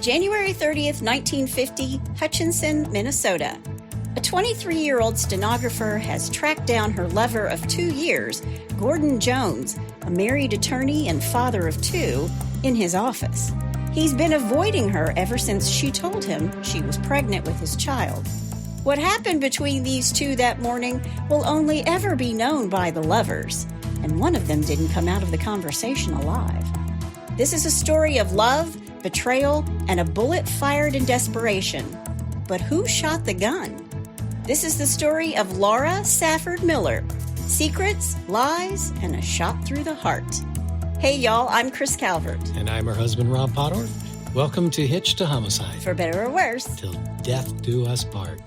January 30th, 1950, Hutchinson, Minnesota. A 23-year-old stenographer has tracked down her lover of 2 years, Gordon Jones, a married attorney and father of 2, in his office. He's been avoiding her ever since she told him she was pregnant with his child. What happened between these two that morning will only ever be known by the lovers, and one of them didn't come out of the conversation alive. This is a story of love, betrayal, and a bullet fired in desperation. But who shot the gun? This is the story of Laura Safford Miller. Secrets, lies, and a shot through the heart. Hey, y'all, I'm Chris Calvert. And I'm her husband, Rob Potter. Welcome to Hitched to Homicide. For better or worse. Till death do us part.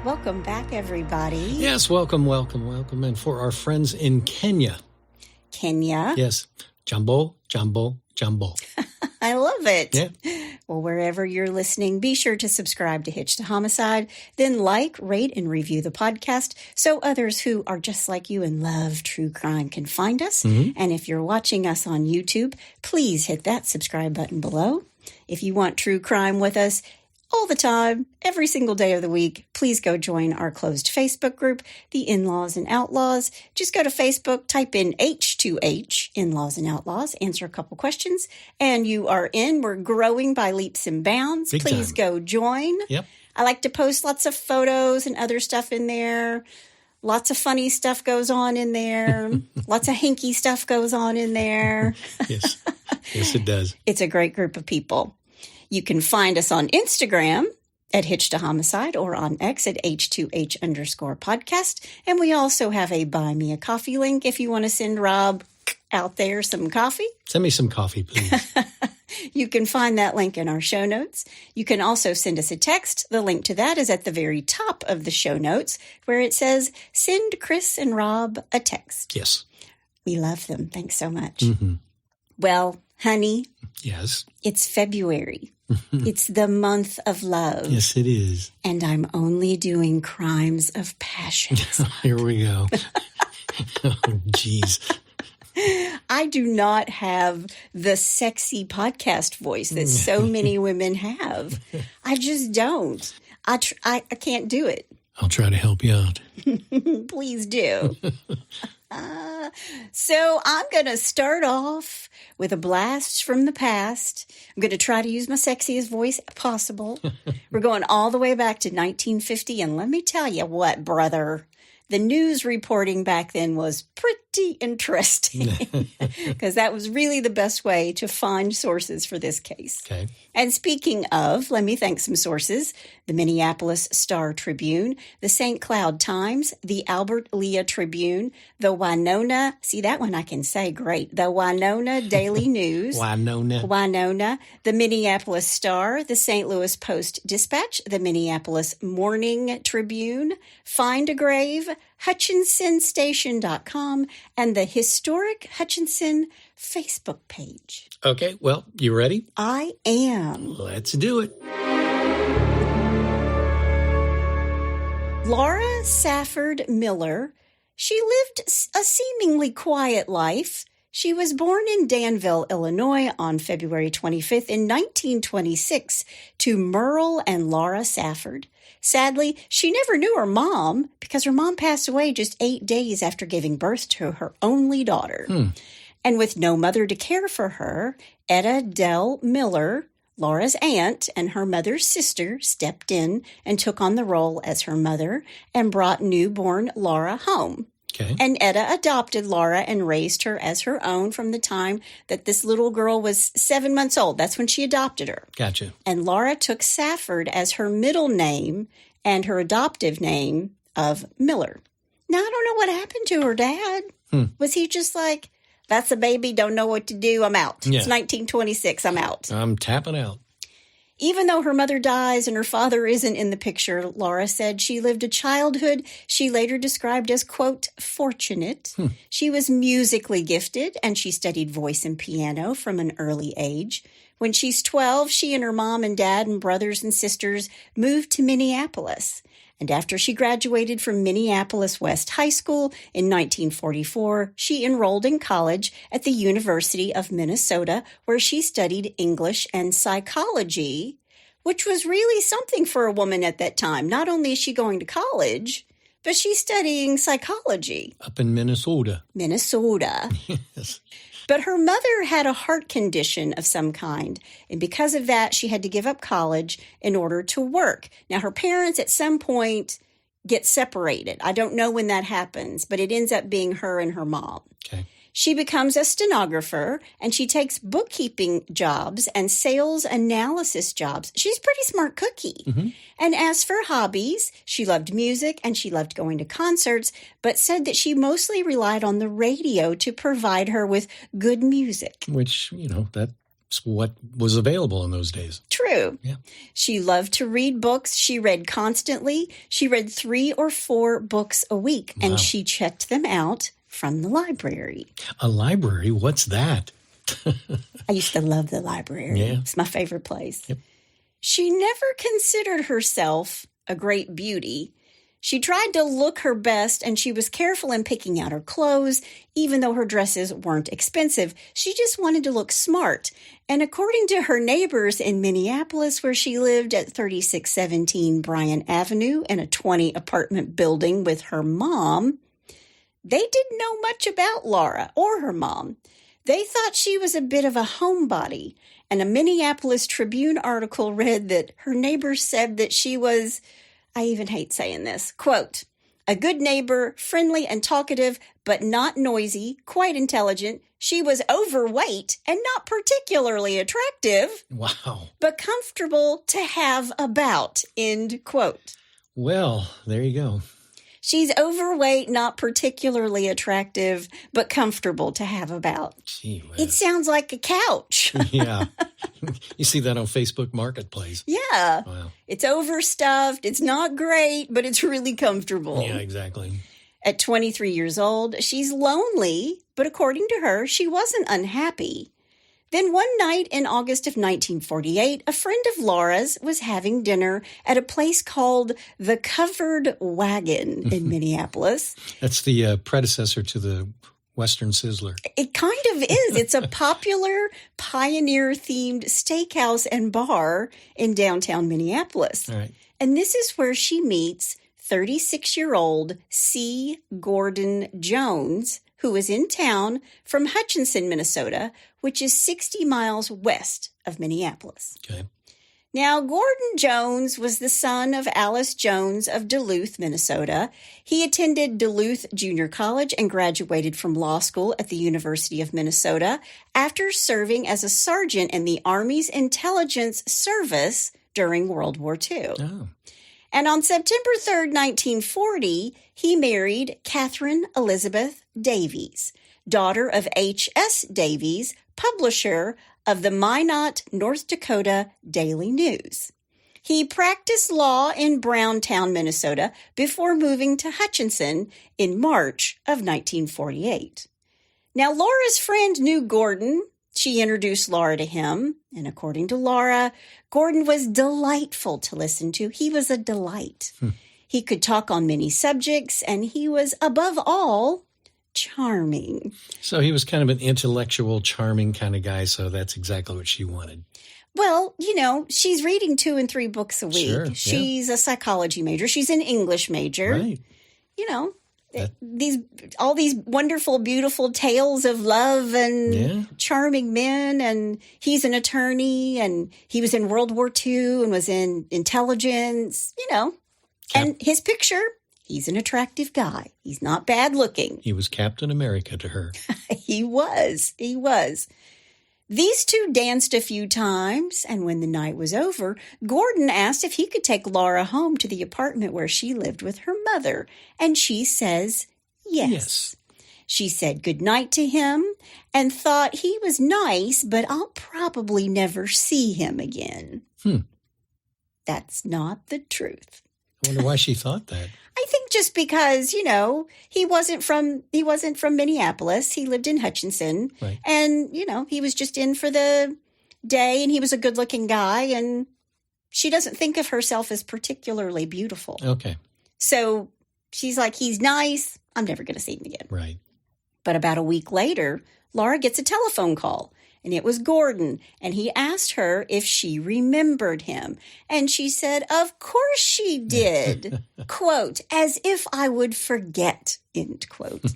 Welcome back, everybody. Yes, welcome. And for our friends in Kenya. Kenya? Yes, Jambo. I love it. Yeah. Well, wherever you're listening, be sure to subscribe to Hitched to Homicide, then like, rate, and review the podcast so others who are just like you and love true crime can find us. Mm-hmm. And if you're watching us on YouTube, please hit that subscribe button below. If you want true crime with us all the time, every single day of the week, please go join our closed Facebook group, The In-Laws and Outlaws. Just go to Facebook, type in H2H, In-Laws and Outlaws, answer a couple questions, and you are in. We're growing by leaps and bounds. Big Please time. Go join. Yep. I like to post lots of photos and other stuff in there. Lots of funny stuff goes on in there. Lots of hinky stuff goes on in there. Yes, it does. It's a great group of people. You can find us on Instagram at Hitched to Homicide or on X at H2H_podcast. And we also have a Buy Me a Coffee link if you want to send Rob out there some coffee. Send me some coffee, please. You can find that link in our show notes. You can also send us a text. The link to that is at the very top of the show notes where it says, send Chris and Rob a text. Yes. We love them. Thanks so much. Mm-hmm. Well, honey. Yes. It's February. It's the month of love. Yes, it is. And I'm only doing crimes of passion. Here we go. Oh, geez. I do not have the sexy podcast voice that so many women have. I just don't. I can't do it. I'll try to help you out. Please do. So I'm going to start off with a blast from the past. I'm going to try to use my sexiest voice possible. We're going all the way back to 1950. And let me tell you what, brother, the news reporting back then was pretty interesting because that was really the best way to find sources for this case. Okay. And speaking of, let me thank some sources: the Minneapolis Star-Tribune, the St. Cloud Times, the Albert Lea Tribune, the Winona, see that one I can say great, the Winona Daily News, Winona, the Minneapolis Star, the St. Louis Post-Dispatch, the Minneapolis Morning Tribune, Find a Grave, HutchinsonStation.com, and the Historic Hutchinson Facebook page. Okay, well, you ready? I am. Let's do it. Laura Safford Miller. She lived a seemingly quiet life. She was born in Danville, Illinois on February 25th in 1926 to Merle and Laura Safford. Sadly, she never knew her mom because her mom passed away just 8 days after giving birth to her only daughter. And with no mother to care for her, Etta Dell Miller, Laura's aunt and her mother's sister, stepped in and took on the role as her mother and brought newborn Laura home. Okay. And Etta adopted Laura and raised her as her own from the time that this little girl was 7 months old. That's when she adopted her. Gotcha. And Laura took Safford as her middle name and her adoptive name of Miller. Now, I don't know what happened to her dad. Was he just like, That's a baby, don't know what to do, I'm out. Yeah. It's 1926, I'm out. I'm tapping out. Even though her mother dies and her father isn't in the picture, Laura said she lived a childhood she later described as, quote, fortunate. She was musically gifted, and she studied voice and piano from an early age. When she's 12, she and her mom and dad and brothers and sisters moved to Minneapolis. And after she graduated from Minneapolis West High School in 1944, she enrolled in college at the University of Minnesota, where she studied English and psychology, which was really something for a woman at that time. Not only is she going to college, but she's studying psychology. Up in Minnesota. Minnesota. Yes. But her mother had a heart condition of some kind, and because of that, she had to give up college in order to work. Now, her parents at some point get separated. I don't know when that happens, but it ends up being her and her mom. Okay. She becomes a stenographer, and she takes bookkeeping jobs and sales analysis jobs. She's a pretty smart cookie. Mm-hmm. And as for hobbies, she loved music and she loved going to concerts, but said that she mostly relied on the radio to provide her with good music. Which, that's what was available in those days. True. Yeah. She loved to read books. She read constantly. She read 3 or 4 books a week, Wow. and she checked them out from the library. A library? What's that? I used to love the library. Yeah. It's my favorite place. Yep. She never considered herself a great beauty. She tried to look her best, and she was careful in picking out her clothes, even though her dresses weren't expensive. She just wanted to look smart. And according to her neighbors in Minneapolis, where she lived at 3617 Bryant Avenue in a 20-apartment building with her mom, they didn't know much about Laura or her mom. They thought she was a bit of a homebody, and a Minneapolis Tribune article read that her neighbors said that she was, I even hate saying this, quote, a good neighbor, friendly and talkative, but not noisy, quite intelligent. She was overweight and not particularly attractive, Wow. but comfortable to have about, end quote. Well, there you go. She's overweight, not particularly attractive, but comfortable to have about. Gee whiz. It sounds like a couch. Yeah. You see that on Facebook Marketplace. Yeah. Wow. It's overstuffed. It's not great, but it's really comfortable. Yeah, exactly. At 23 years old, she's lonely, but according to her, she wasn't unhappy. Then one night in August of 1948, a friend of Laura's was having dinner at a place called the Covered Wagon in Minneapolis. That's the predecessor to the Western Sizzler. It kind of is. It's a popular pioneer-themed steakhouse and bar in downtown Minneapolis. All right. And this is where she meets 36-year-old C. Gordon Jones, who is in town from Hutchinson, Minnesota, which is 60 miles west of Minneapolis. Okay. Now, Gordon Jones was the son of Alice Jones of Duluth, Minnesota. He attended Duluth Junior College and graduated from law school at the University of Minnesota after serving as a sergeant in the Army's intelligence service during World War II. Oh. And on September 3rd, 1940, he married Catherine Elizabeth Davies, daughter of H.S. Davies, publisher of the Minot, North Dakota Daily News. He practiced law in Browntown, Minnesota, before moving to Hutchinson in March of 1948. Now, Laura's friend knew Gordon. She introduced Laura to him, and according to Laura, Gordon was delightful to listen to. He was a delight. He could talk on many subjects, and he was, above all, charming. So he was kind of an intellectual, charming kind of guy, so that's exactly what she wanted. Well, she's reading 2 and 3 books a week. Sure, yeah. She's a psychology major. She's an English major. Right. All these wonderful, beautiful tales of love and charming men. And he's an attorney, and he was in World War II and was in intelligence, And his picture, he's an attractive guy. He's not bad looking. He was Captain America to her. He was. These two danced a few times, and when the night was over, Gordon asked if he could take Laura home to the apartment where she lived with her mother, and she says yes. She said goodnight to him and thought he was nice, but I'll probably never see him again. That's not the truth. I wonder why she thought that. I think just because, he wasn't from Minneapolis. He lived in Hutchinson. Right. And, he was just in for the day and he was a good-looking guy, and she doesn't think of herself as particularly beautiful. Okay. So she's like, he's nice. I'm never going to see him again. Right. But about a week later, Laura gets a telephone call, and it was Gordon, and he asked her if she remembered him. And she said, of course she did, quote, as if I would forget, end quote.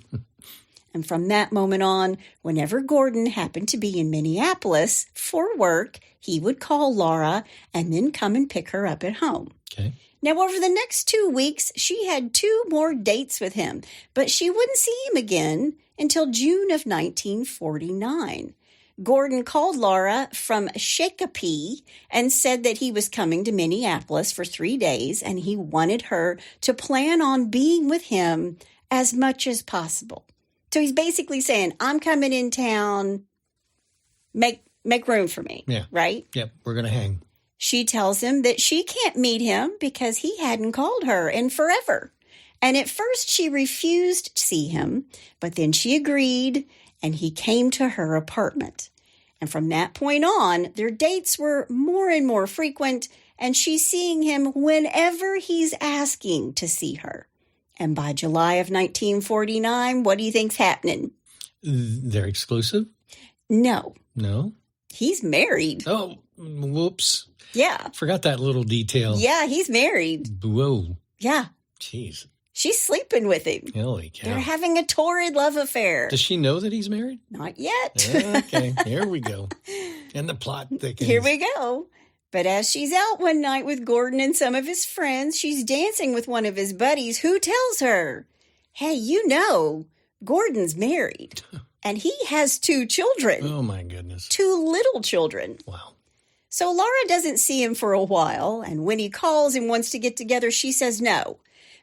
And from that moment on, whenever Gordon happened to be in Minneapolis for work, he would call Laura and then come and pick her up at home. Okay. Now, over the next 2 weeks, she had 2 more dates with him, but she wouldn't see him again until June of 1949. Gordon called Laura from Shakopee and said that he was coming to Minneapolis for 3 days, and he wanted her to plan on being with him as much as possible. So he's basically saying, I'm coming in town, make room for me, right? Yep, we're going to hang. She tells him that she can't meet him because he hadn't called her in forever. And at first she refused to see him, but then she agreed, and he came to her apartment. And from that point on, their dates were more and more frequent, and she's seeing him whenever he's asking to see her. And by July of 1949, what do you think's happening? They're exclusive? No. No? He's married. Oh, whoops. Yeah. Forgot that little detail. Yeah, he's married. Whoa. Yeah. Jeez. She's sleeping with him. Holy cow. They're having a torrid love affair. Does she know that he's married? Not yet. Okay, here we go. And the plot thickens. Here we go. But as she's out one night with Gordon and some of his friends, she's dancing with one of his buddies who tells her, hey, Gordon's married. And he has 2 children. Oh, my goodness. 2 little children. Wow. So Laura doesn't see him for a while, and when he calls and wants to get together, she says no.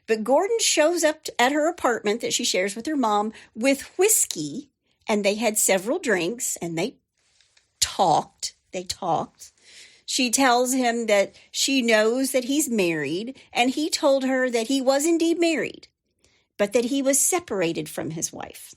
But Gordon shows up at her apartment that she shares with her mom with whiskey, and they had several drinks, and they talked. She tells him that she knows that he's married, and he told her that he was indeed married, but that he was separated from his wife.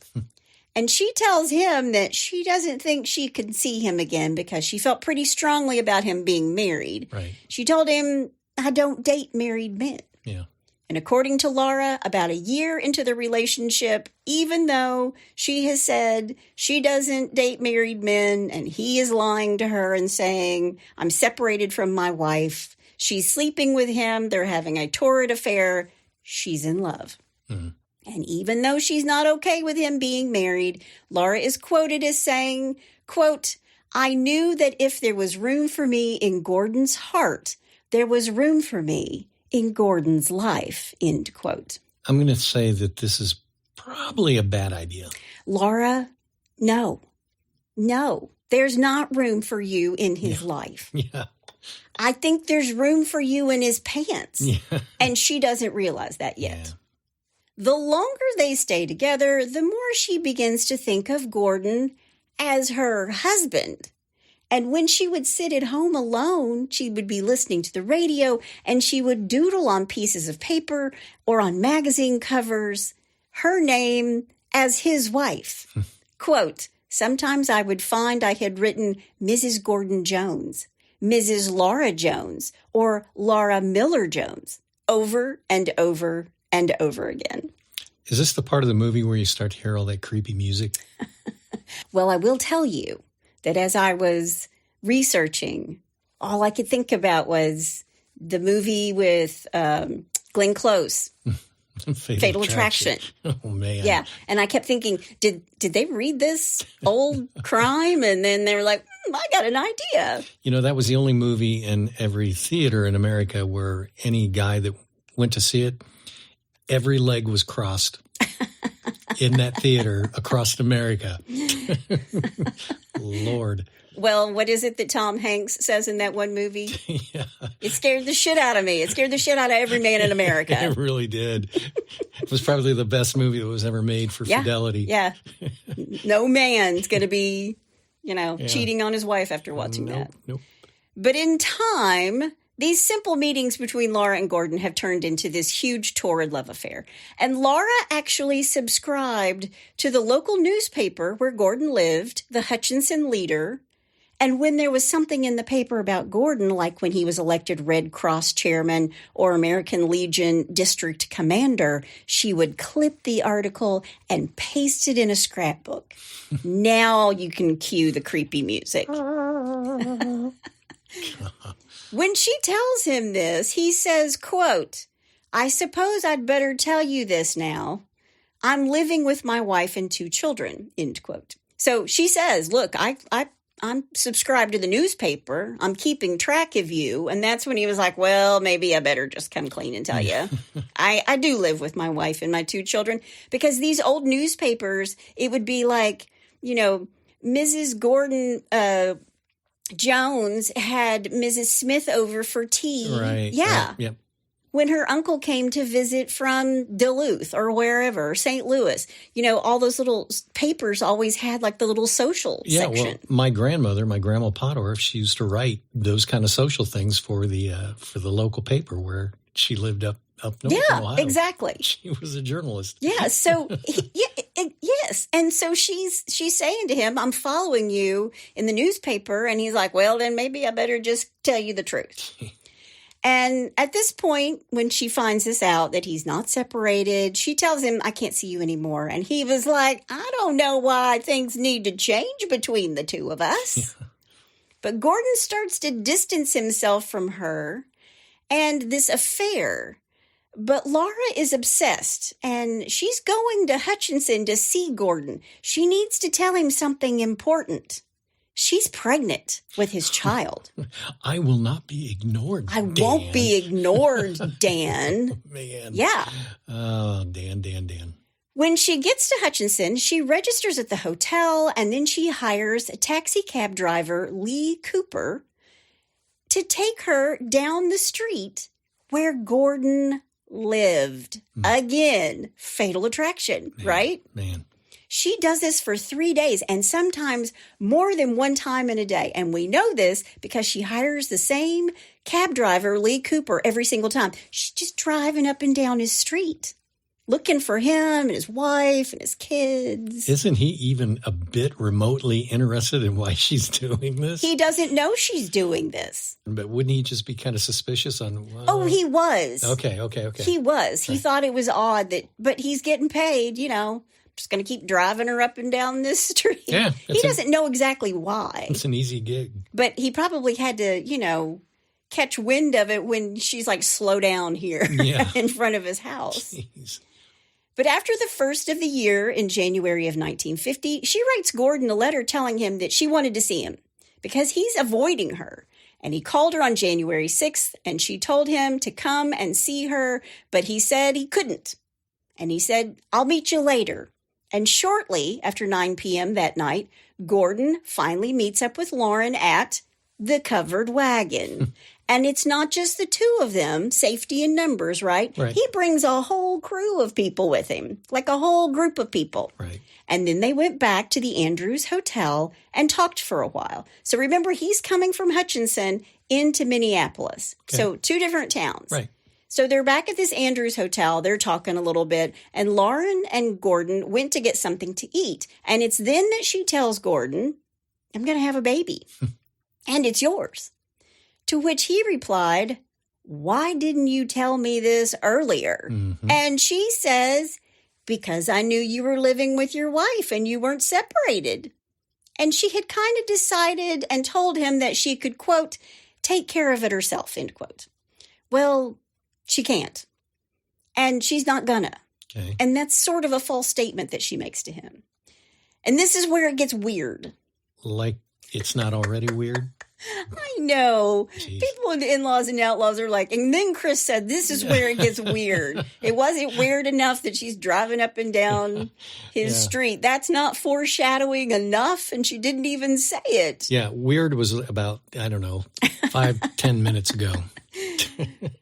And she tells him that she doesn't think she can see him again because she felt pretty strongly about him being married. Right. She told him, I don't date married men. Yeah. And according to Laura, about a year into the relationship, even though she has said she doesn't date married men and he is lying to her and saying, I'm separated from my wife, she's sleeping with him, they're having a torrid affair, she's in love. Mm-hmm. And even though she's not okay with him being married, Laura is quoted as saying, quote, I knew that if there was room for me in Gordon's heart, there was room for me in Gordon's life, end quote. I'm going to say that this is probably a bad idea. Laura, no, there's not room for you in his life. Yeah. I think there's room for you in his pants. Yeah. And she doesn't realize that yet. Yeah. The longer they stay together, the more she begins to think of Gordon as her husband. And when she would sit at home alone, she would be listening to the radio and she would doodle on pieces of paper or on magazine covers her name as his wife. Quote, sometimes I would find I had written Mrs. Gordon Jones, Mrs. Laura Jones, or Laura Miller Jones over and over and over again. Is this the part of the movie where you start to hear all that creepy music? Well, I will tell you that as I was researching, all I could think about was the movie with Glenn Close, Fatal Attraction. Oh, man. Yeah, and I kept thinking, did they read this old crime? And then they were like, I got an idea. You know, that was the only movie in every theater in America where any guy that went to see it, every leg was crossed in that theater across America. Lord. Well, what is it that Tom Hanks says in that one movie? Yeah. It scared the shit out of me. It scared the shit out of every man in America. It really did. It was probably the best movie that was ever made for fidelity. Yeah. No man's going to be, cheating on his wife after watching that. Nope. But in time, these simple meetings between Laura and Gordon have turned into this huge torrid love affair. And Laura actually subscribed to the local newspaper where Gordon lived, the Hutchinson Leader. And when there was something in the paper about Gordon, like when he was elected Red Cross chairman or American Legion district commander, she would clip the article and paste it in a scrapbook. Now you can cue the creepy music. When she tells him this, he says, quote, "I suppose I'd better tell you this now. I'm living with my wife and 2 children," end quote. So she says, look, I'm subscribed to the newspaper. I'm keeping track of you. And that's when he was like, well, maybe I better just come clean and tell you. I do live with my wife and my 2 children, because these old newspapers, it would be like, Mrs. Gordon Jones had Mrs. Smith over for tea. Right. Yeah. Right, yep. When her uncle came to visit from Duluth or wherever, St. Louis, all those little papers always had like the little social section. Well, my grandmother, my grandma Pottorff, she used to write those kind of social things for the local paper where she lived up north in Ohio. Yeah, exactly. She was a journalist. Yeah, so yes, and so she's saying to him, "I'm following you in the newspaper," and he's like, "Well, then maybe I better just tell you the truth." And at this point, when she finds this out, that he's not separated, she tells him, "I can't see you anymore." And he was like, "I don't know why things need to change between the two of us." Yeah. But Gordon starts to distance himself from her and this affair. But Laura is obsessed, and she's going to Hutchinson to see Gordon. She needs to tell him something important. She's pregnant with his child. I will not be ignored, I Dan. won't be ignored, Dan. Man. Yeah. Oh, Dan. When she gets to Hutchinson, she registers at the hotel, and then she hires a taxi cab driver, Lee Cooper, to take her down the street where Gordon lived. Again, fatal attraction, right? Man. She does this for 3 days, and sometimes more than one time in a day. And we know this because she hires the same cab driver, Lee Cooper, every single time. She's just driving up and down his street, looking for him and his wife and his kids. Isn't he even a bit remotely interested in why she's doing this? He doesn't know she's doing this. But wouldn't he just be kind of suspicious on... Oh, he was. Okay. He was. He thought it was odd but he's getting paid, just going to keep driving her up and down this street. Yeah. He doesn't know exactly why. It's an easy gig. But he probably had to, catch wind of it when she's like, slow down here in front of his house. Jeez. But after the first of the year in January of 1950, she writes Gordon a letter telling him that she wanted to see him because he's avoiding her. And he called her on January 6th, and she told him to come and see her, but he said he couldn't. And he said, "I'll meet you later." And shortly after 9 p.m. that night, Gordon finally meets up with Lauren at the Covered Wagon. And it's not just the two of them, safety in numbers, right? He brings a whole crew of people with him, like a whole group of people. Right. And then they went back to the Andrews Hotel and talked for a while. So remember, he's coming from Hutchinson into Minneapolis. Okay. So 2 different towns. Right. So they're back at this Andrews Hotel. They're talking a little bit. And Lauren and Gordon went to get something to eat. And it's then that she tells Gordon, "I'm going to have a baby. And it's yours." To which he replied, "Why didn't you tell me this earlier?" Mm-hmm. And she says, "Because I knew you were living with your wife and you weren't separated." And she had kind of decided and told him that she could, quote, "take care of it herself," end quote. Well, she can't. And she's not gonna. Okay. And that's sort of a false statement that she makes to him. And this is where it gets weird. Like it's not already weird? I know. Jeez. People in in-laws and outlaws are like, and then Chris said, this is where it gets weird. It wasn't weird enough that she's driving up and down his street. That's not foreshadowing enough, and she didn't even say it. Yeah, weird was about, 5-10 minutes ago.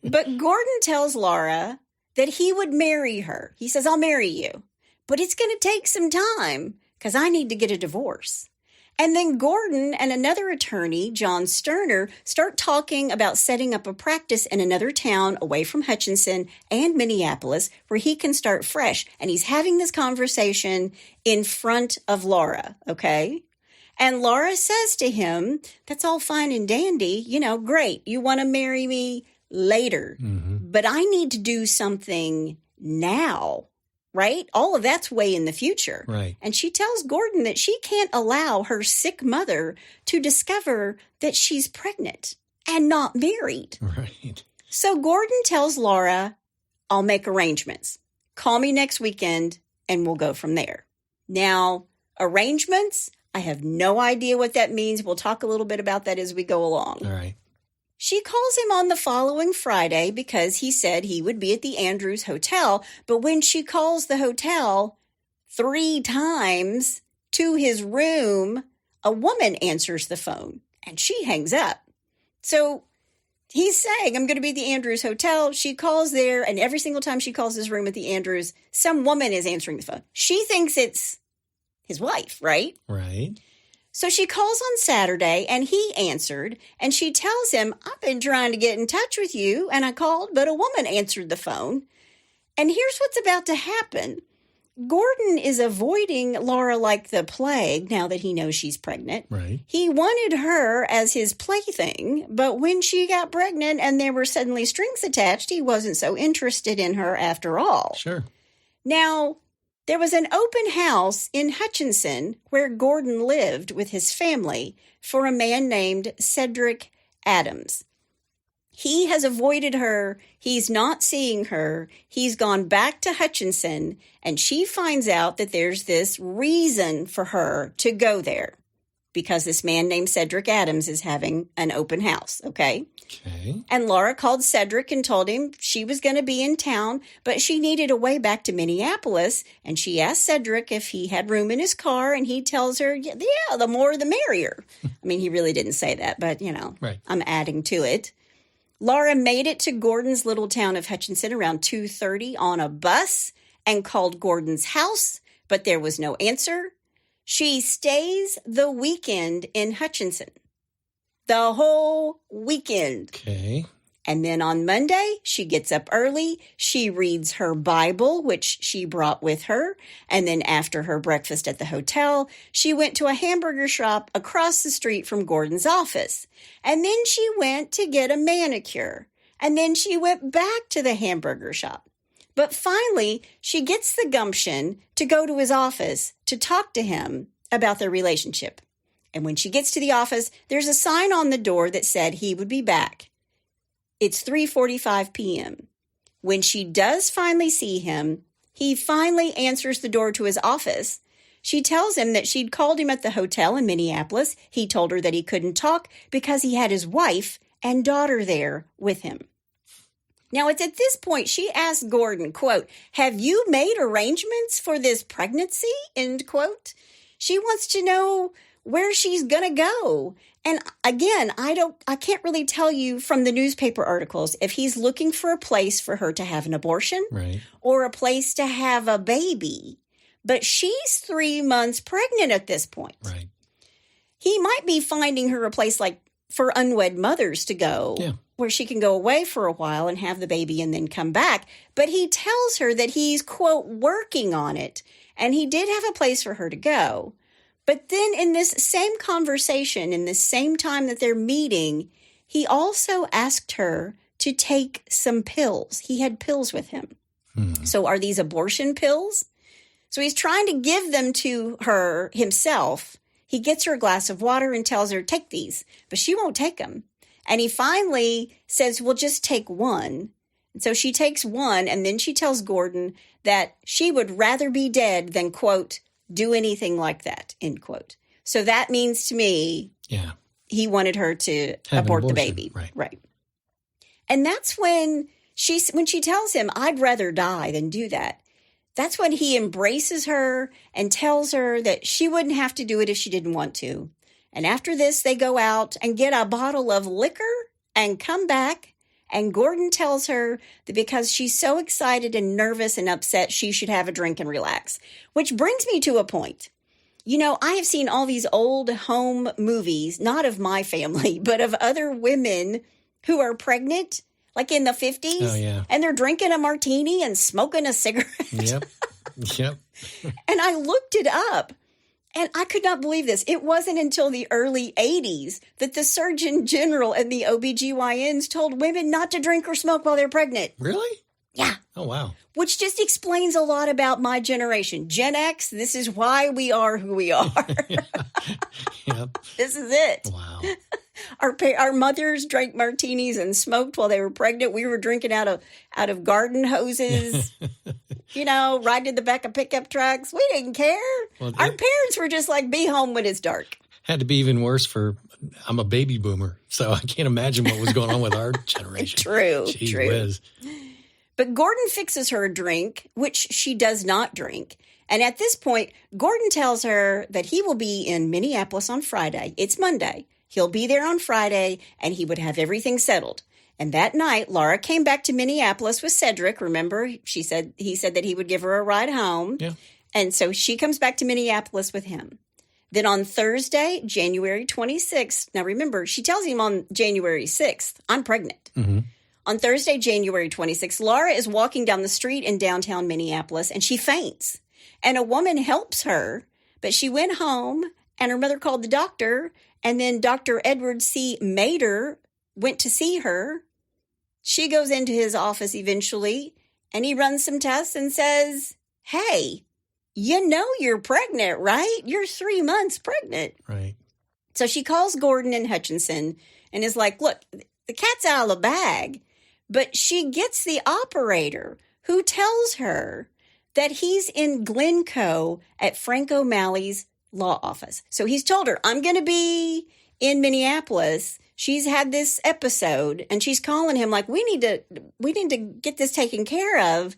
But Gordon tells Laura that he would marry her. He says, I'll marry you, but it's going to take some time because I need to get a divorce. And then Gordon and another attorney, John Sterner, start talking about setting up a practice in another town away from Hutchinson and Minneapolis where he can start fresh. And he's having this conversation in front of Laura, okay? And Laura says to him, that's all fine and dandy, great. You want to marry me later, but I need to do something now. Right? All of that's way in the future. Right. And she tells Gordon that she can't allow her sick mother to discover that she's pregnant and not married. Right. So Gordon tells Laura, I'll make arrangements. Call me next weekend and we'll go from there. Now, arrangements, I have no idea what that means. We'll talk a little bit about that as we go along. All right. She calls him on the following Friday because he said he would be at the Andrews Hotel. But when she calls the hotel 3 times to his room, a woman answers the phone and she hangs up. So he's saying, I'm going to be at the Andrews Hotel. She calls there, and every single time she calls his room at the Andrews, some woman is answering the phone. She thinks it's his wife, right? Right. So she calls on Saturday, and he answered, and she tells him, I've been trying to get in touch with you, and I called, but a woman answered the phone. And here's what's about to happen. Gordon is avoiding Laura like the plague now that he knows she's pregnant. Right. He wanted her as his plaything, but when she got pregnant and there were suddenly strings attached, he wasn't so interested in her after all. Sure. Now, there was an open house in Hutchinson where Gordon lived with his family for a man named Cedric Adams. He has avoided her. He's not seeing her. He's gone back to Hutchinson, and she finds out that there's this reason for her to go there because this man named Cedric Adams is having an open house, okay? Okay. And Laura called Cedric and told him she was going to be in town, but she needed a way back to Minneapolis. And she asked Cedric if he had room in his car, and he tells her, yeah, the more the merrier. I mean, he really didn't say that, but, right. I'm adding to it. Laura made it to Gordon's little town of Hutchinson around 2:30 on a bus and called Gordon's house, but there was no answer. She stays the weekend in Hutchinson. The whole weekend. Okay. And then on Monday, she gets up early. She reads her Bible, which she brought with her. And then after her breakfast at the hotel, she went to a hamburger shop across the street from Gordon's office. And then she went to get a manicure. And then she went back to the hamburger shop. But finally, she gets the gumption to go to his office to talk to him about their relationship. And when she gets to the office, there's a sign on the door that said he would be back. It's 3:45 p.m. When she does finally see him, he finally answers the door to his office. She tells him that she'd called him at the hotel in Minneapolis. He told her that he couldn't talk because he had his wife and daughter there with him. Now, it's at this point she asked Gordon, quote, have you made arrangements for this pregnancy, end quote? She wants to know where she's going to go. And again, I can't really tell you from the newspaper articles if he's looking for a place for her to have an abortion right. or a place to have a baby. But she's 3 months pregnant at this point. Right. He might be finding her a place like for unwed mothers to go, where she can go away for a while and have the baby and then come back. But he tells her that he's, quote, working on it. And he did have a place for her to go. But then in this same conversation, in the same time that they're meeting, he also asked her to take some pills. He had pills with him. So are these abortion pills? So he's trying to give them to her himself. He gets her a glass of water and tells her, take these, but she won't take them. And he finally says, well, just take one. And so she takes one, and then she tells Gordon that she would rather be dead than, quote, do anything like that, end quote. So that means to me, he wanted her to abort the baby. Right. And that's when she tells him, I'd rather die than do that. That's when he embraces her and tells her that she wouldn't have to do it if she didn't want to. And after this, they go out and get a bottle of liquor and come back. And Gordon tells her that because she's so excited and nervous and upset, she should have a drink and relax. Which brings me to a point. You know, I have seen all these old home movies, not of my family, but of other women who are pregnant, like in the 50s. Oh, yeah. And they're drinking a martini and smoking a cigarette. Yep. And I looked it up. And I could not believe this. It wasn't until the early 80s that the Surgeon General and the OBGYNs told women not to drink or smoke while they're pregnant. Really? Yeah. Oh, wow. Which just explains a lot about my generation. Gen X, this is why we are who we are. Yep. This is it. Wow. Our mothers drank martinis and smoked while they were pregnant. We were drinking out of garden hoses. Riding in the back of pickup trucks. We didn't care. Well, our parents were just like, be home when it's dark. Had to be even worse I'm a baby boomer, so I can't imagine what was going on with our generation. True. Whiz. But Gordon fixes her a drink, which she does not drink. And at this point, Gordon tells her that he will be in Minneapolis on Friday. It's Monday. He'll be there on Friday, and he would have everything settled. And that night, Laura came back to Minneapolis with Cedric. Remember, he said that he would give her a ride home. Yeah. And so she comes back to Minneapolis with him. Then on Thursday, January 26th, now remember, she tells him on January 6th, I'm pregnant. Mm-hmm. On Thursday, January 26th, Laura is walking down the street in downtown Minneapolis, and she faints. And a woman helps her, but she went home, and her mother called the doctor, and then Dr. Edward C. Mader went to see her. She goes into his office eventually, and he runs some tests and says, hey, you know you're pregnant, right? You're 3 months pregnant. Right. So she calls Gordon and Hutchinson and is like, look, the cat's out of the bag. But she gets the operator who tells her that he's in Glencoe at Frank O'Malley's law office. So he's told her, I'm going to be in Minneapolis. She's had this episode, and she's calling him like, we need to get this taken care of.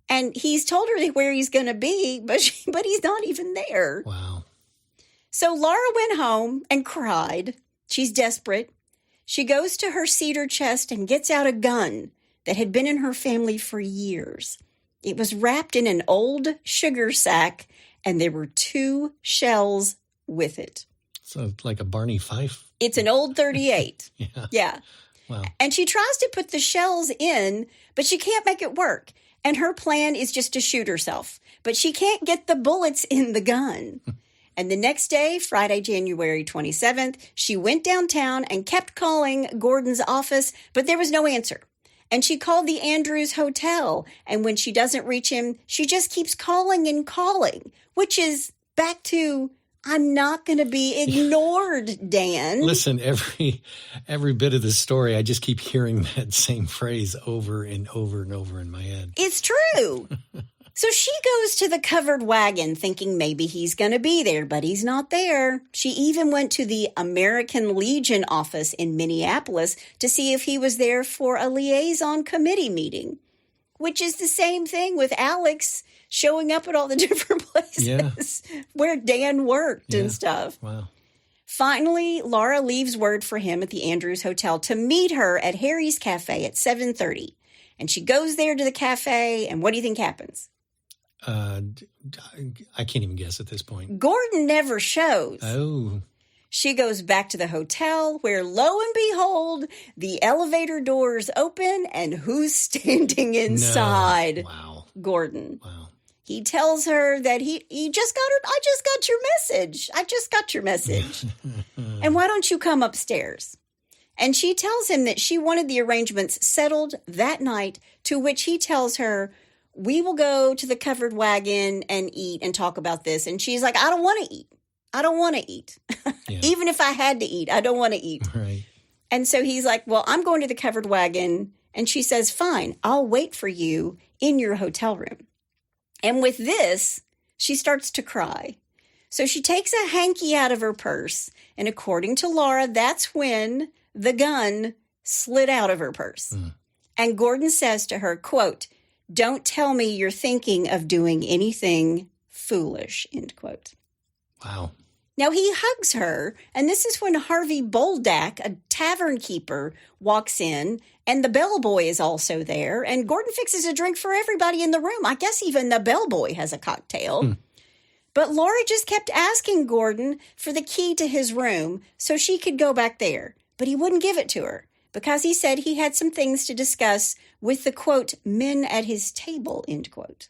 And he's told her where he's going to be, but he's not even there. Wow. So Laura went home and cried. She's desperate. She goes to her cedar chest and gets out a gun that had been in her family for years. It was wrapped in an old sugar sack, and there were 2 shells with it. So like a Barney Fife? It's an old 38. Yeah. Wow. And she tries to put the shells in, but she can't make it work. And her plan is just to shoot herself. But she can't get the bullets in the gun. And the next day, Friday, January 27th, she went downtown and kept calling Gordon's office, but there was no answer. And she called the Andrews Hotel. And when she doesn't reach him, she just keeps calling and calling, which is back to, I'm not going to be ignored, Dan. Listen, every bit of the story, I just keep hearing that same phrase over and over and over in my head. It's true. So she goes to the covered wagon thinking maybe he's going to be there, but he's not there. She even went to the American Legion office in Minneapolis to see if he was there for a liaison committee meeting, which is the same thing with Alex showing up at all the different places where Dan worked and stuff. Wow. Finally, Laura leaves word for him at the Andrews Hotel to meet her at Harry's Cafe at 7:30. And she goes there to the cafe, and what do you think happens? I can't even guess at this point. Gordon never shows. Oh. She goes back to the hotel where, lo and behold, the elevator doors open, and who's standing inside? No. Wow. Gordon. Wow. He tells her that he just got her. I just got your message. I just got your message. And why don't you come upstairs? And she tells him that she wanted the arrangements settled that night, to which he tells her, we will go to the covered wagon and eat and talk about this. And she's like, I don't want to eat. I don't want to eat. Yeah. Even if I had to eat, I don't want to eat. Right. And so he's like, well, I'm going to the covered wagon. And she says, fine, I'll wait for you in your hotel room. And with this, she starts to cry. So she takes a hanky out of her purse, and according to Laura, that's when the gun slid out of her purse. And Gordon says to her, quote, "Don't tell me you're thinking of doing anything foolish," end quote. Wow. Now he hugs her, and this is when Harvey Boldak, a tavern keeper, walks in, and the bellboy is also there, and Gordon fixes a drink for everybody in the room. I guess even the bellboy has a cocktail. But Laura just kept asking Gordon for the key to his room so she could go back there, but he wouldn't give it to her because he said he had some things to discuss with the, quote, "men at his table," end quote.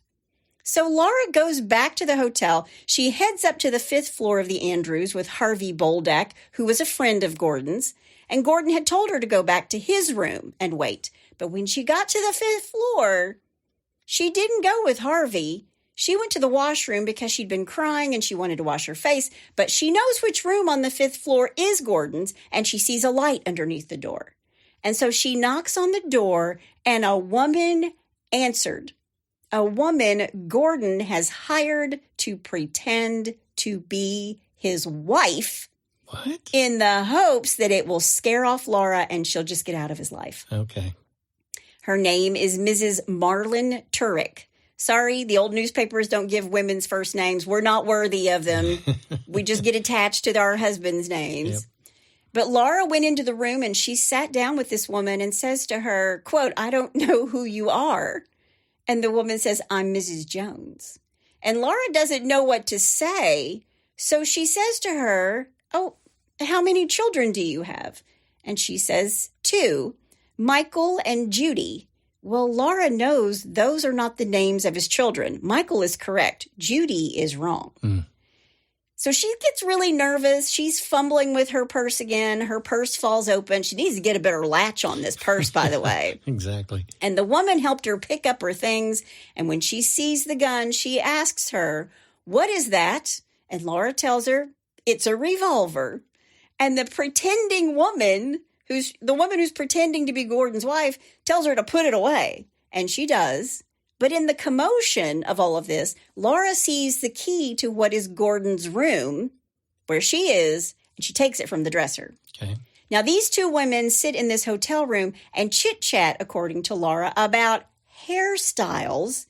So Laura goes back to the hotel. She heads up to the 5th floor of the Andrews with Harvey Boldak, who was a friend of Gordon's. And Gordon had told her to go back to his room and wait. But when she got to the 5th floor, she didn't go with Harvey. She went to the washroom because she'd been crying and she wanted to wash her face. But she knows which room on the 5th floor is Gordon's, and she sees a light underneath the door. And so she knocks on the door, and a woman answered. A woman Gordon has hired to pretend to be his wife. What? In the hopes that it will scare off Laura and she'll just get out of his life. Okay. Her name is Mrs. Marlin Turek. Sorry, the old newspapers don't give women's first names. We're not worthy of them. We just get attached to our husbands' names. Yep. But Laura went into the room and she sat down with this woman and says to her, quote, "I don't know who you are." And the woman says, "I'm Mrs. Jones." And Laura doesn't know what to say. So she says to her, "Oh, how many children do you have?" And she says, 2, Michael and Judy. Well, Laura knows those are not the names of his children. Michael is correct. Judy is wrong. So she gets really nervous. She's fumbling with her purse again. Her purse falls open. She needs to get a better latch on this purse, by the way. Exactly. And the woman helped her pick up her things. And when she sees the gun, she asks her, "What is that?" And Laura tells her, "It's a revolver." And the pretending woman, who's pretending to be Gordon's wife, tells her to put it away. And she does. But in the commotion of all of this, Laura sees the key to what is Gordon's room, where she is, and she takes it from the dresser. Okay. Now, these 2 women sit in this hotel room and chit-chat, according to Laura, about hairstyles.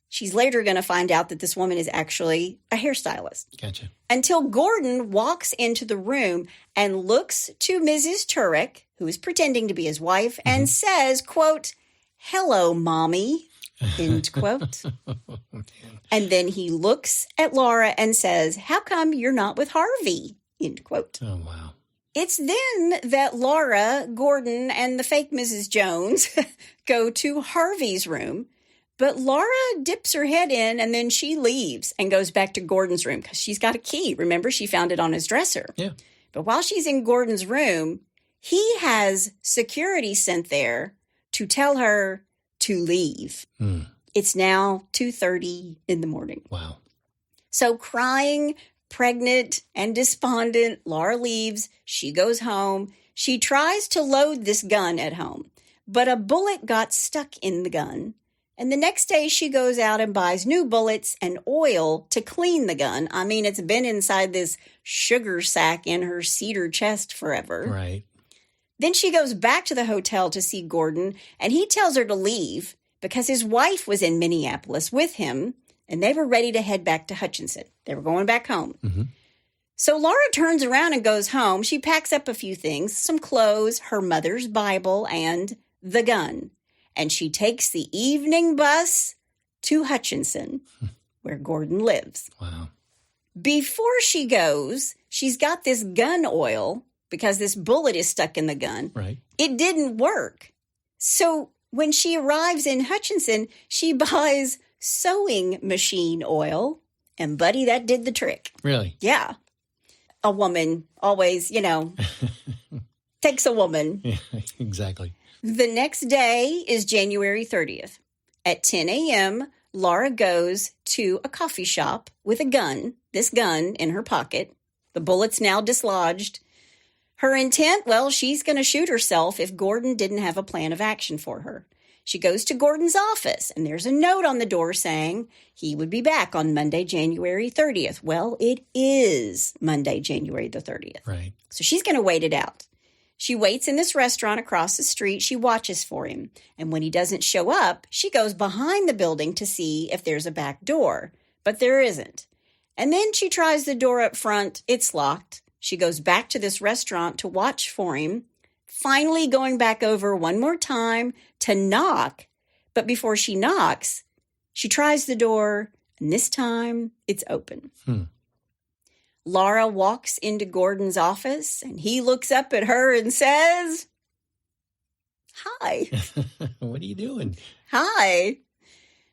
She's later going to find out that this woman is actually a hairstylist. Gotcha. Until Gordon walks into the room and looks to Mrs. Turek, who is pretending to be his wife, and says, quote, "Hello, Mommy," end quote. And then he looks at Laura and says, "How come you're not with Harvey?" End quote. Oh, wow. It's then that Laura, Gordon, and the fake Mrs. Jones go to Harvey's room. But Laura dips her head in and then she leaves and goes back to Gordon's room because she's got a key. Remember, she found it on his dresser. Yeah. But while she's in Gordon's room, he has security sent there to tell her to leave. It's now 2:30 in the morning. Wow. So crying, pregnant, and despondent, Laura leaves. She goes home. She tries to load this gun at home, but a bullet got stuck in the gun. And the next day she goes out and buys new bullets and oil to clean the gun. I mean, it's been inside this sugar sack in her cedar chest forever. Right. Then she goes back to the hotel to see Gordon, and he tells her to leave because his wife was in Minneapolis with him, and they were ready to head back to Hutchinson. They were going back home. So Laura turns around and goes home. She packs up a few things, some clothes, her mother's Bible, and the gun. And she takes the evening bus to Hutchinson, where Gordon lives. Wow. Before she goes, she's got this gun oil because this bullet is stuck in the gun. Right. It didn't work. So when she arrives in Hutchinson, she buys sewing machine oil. And, buddy, that did the trick. Really? Yeah. A woman always, takes a woman. Yeah, exactly. The next day is January 30th. At 10 a.m., Laura goes to a coffee shop with a gun, this gun in her pocket. The bullet's now dislodged. Her intent, well, she's going to shoot herself if Gordon didn't have a plan of action for her. She goes to Gordon's office, and there's a note on the door saying he would be back on Monday, January 30th. Well, it is Monday, January the 30th. Right. So she's going to wait it out. She waits in this restaurant across the street. She watches for him. And when he doesn't show up, she goes behind the building to see if there's a back door. But there isn't. And then she tries the door up front. It's locked. She goes back to this restaurant to watch for him, finally going back over one more time to knock. But before she knocks, she tries the door, and this time it's open. Laura walks into Gordon's office, and he looks up at her and says, "Hi." What are you doing? "Hi."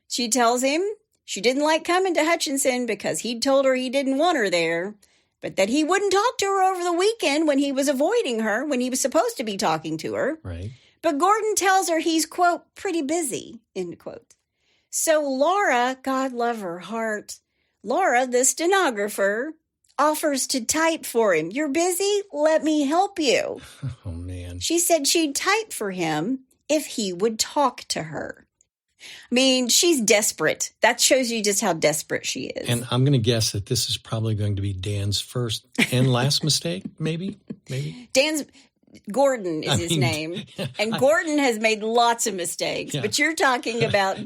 She tells him she didn't like coming to Hutchinson because he'd told her he didn't want her there, but that he wouldn't talk to her over the weekend when he was avoiding her, when he was supposed to be talking to her. Right. But Gordon tells her he's, quote, "pretty busy," end quote. So Laura, God love her heart, Laura, the stenographer, offers to type for him. "You're busy? Let me help you." Oh, man. She said she'd type for him if he would talk to her. I mean, she's desperate. That shows you just how desperate she is. And I'm going to guess that this is probably going to be Dan's first and last mistake, maybe? Gordon is his name. And Gordon has made lots of mistakes. Yeah. But you're talking about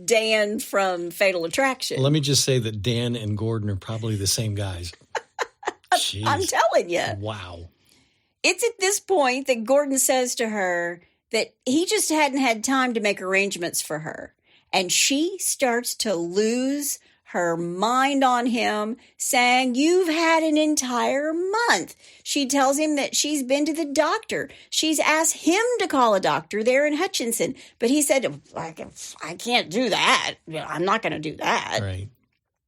Dan from Fatal Attraction. Let me just say that Dan and Gordon are probably the same guys. Jeez. I'm telling you. Wow. It's at this point that Gordon says to her that he just hadn't had time to make arrangements for her. And she starts to lose her mind on him, saying, "You've had an entire month." She tells him that she's been to the doctor. She's asked him to call a doctor there in Hutchinson. But he said, I can't do that. I'm not going to do that. Right.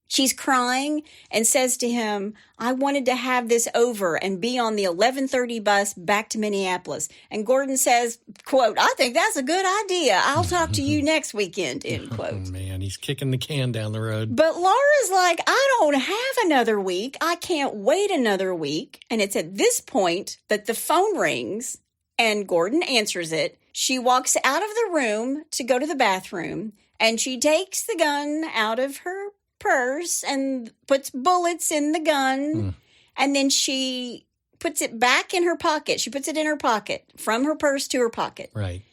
She's crying and says to him, "I wanted to have this over and be on the 11:30 bus back to Minneapolis." And Gordon says, quote, "I think that's a good idea. I'll talk to you next weekend," end quote. Oh, man, he's kicking the can down the road. But Laura's like, "I don't have another week. I can't wait another week." And it's at this point that the phone rings and Gordon answers it. She walks out of the room to go to the bathroom, and she takes the gun out of her purse and puts bullets in the gun. And then she puts it back in her pocket. She puts it in her pocket, from her purse to her pocket. Right.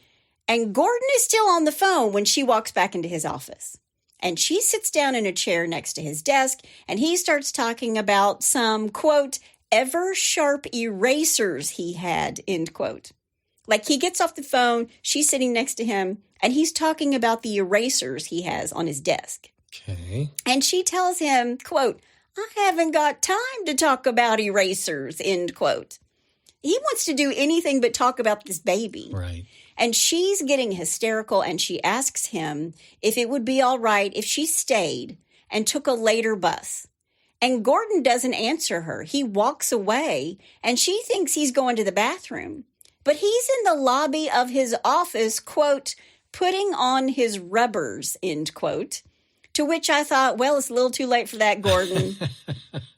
And Gordon is still on the phone when she walks back into his office. And she sits down in a chair next to his desk, and he starts talking about some, quote, "ever sharp erasers he had," end quote. Like, he gets off the phone, she's sitting next to him, and he's talking about the erasers he has on his desk. Okay. And she tells him, quote, "I haven't got time to talk about erasers," end quote. He wants to do anything but talk about this baby. Right. And she's getting hysterical, and she asks him if it would be all right if she stayed and took a later bus. And Gordon doesn't answer her. He walks away, and she thinks he's going to the bathroom. But he's in the lobby of his office, quote, "putting on his rubbers," end quote. To which I thought, well, it's a little too late for that, Gordon.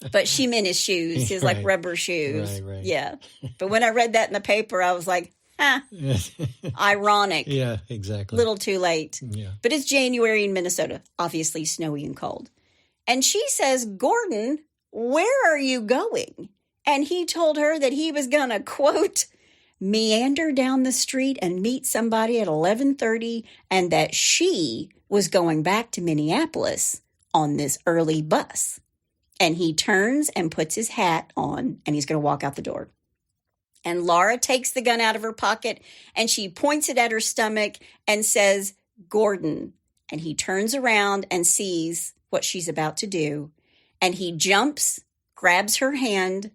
But she meant his shoes, his like rubber shoes. Right. Yeah. But when I read that in the paper, I was like, ironic. Yeah, exactly. Little too late. Yeah. But it's January in Minnesota, obviously snowy and cold. And she says, "Gordon, where are you going?" And he told her that he was going to, quote, "meander down the street and meet somebody at 11:30, and that she was going back to Minneapolis on this early bus." And he turns and puts his hat on, and he's going to walk out the door. And Laura takes the gun out of her pocket, and she points it at her stomach and says, "Gordon." And he turns around and sees what she's about to do. And he jumps, grabs her hand,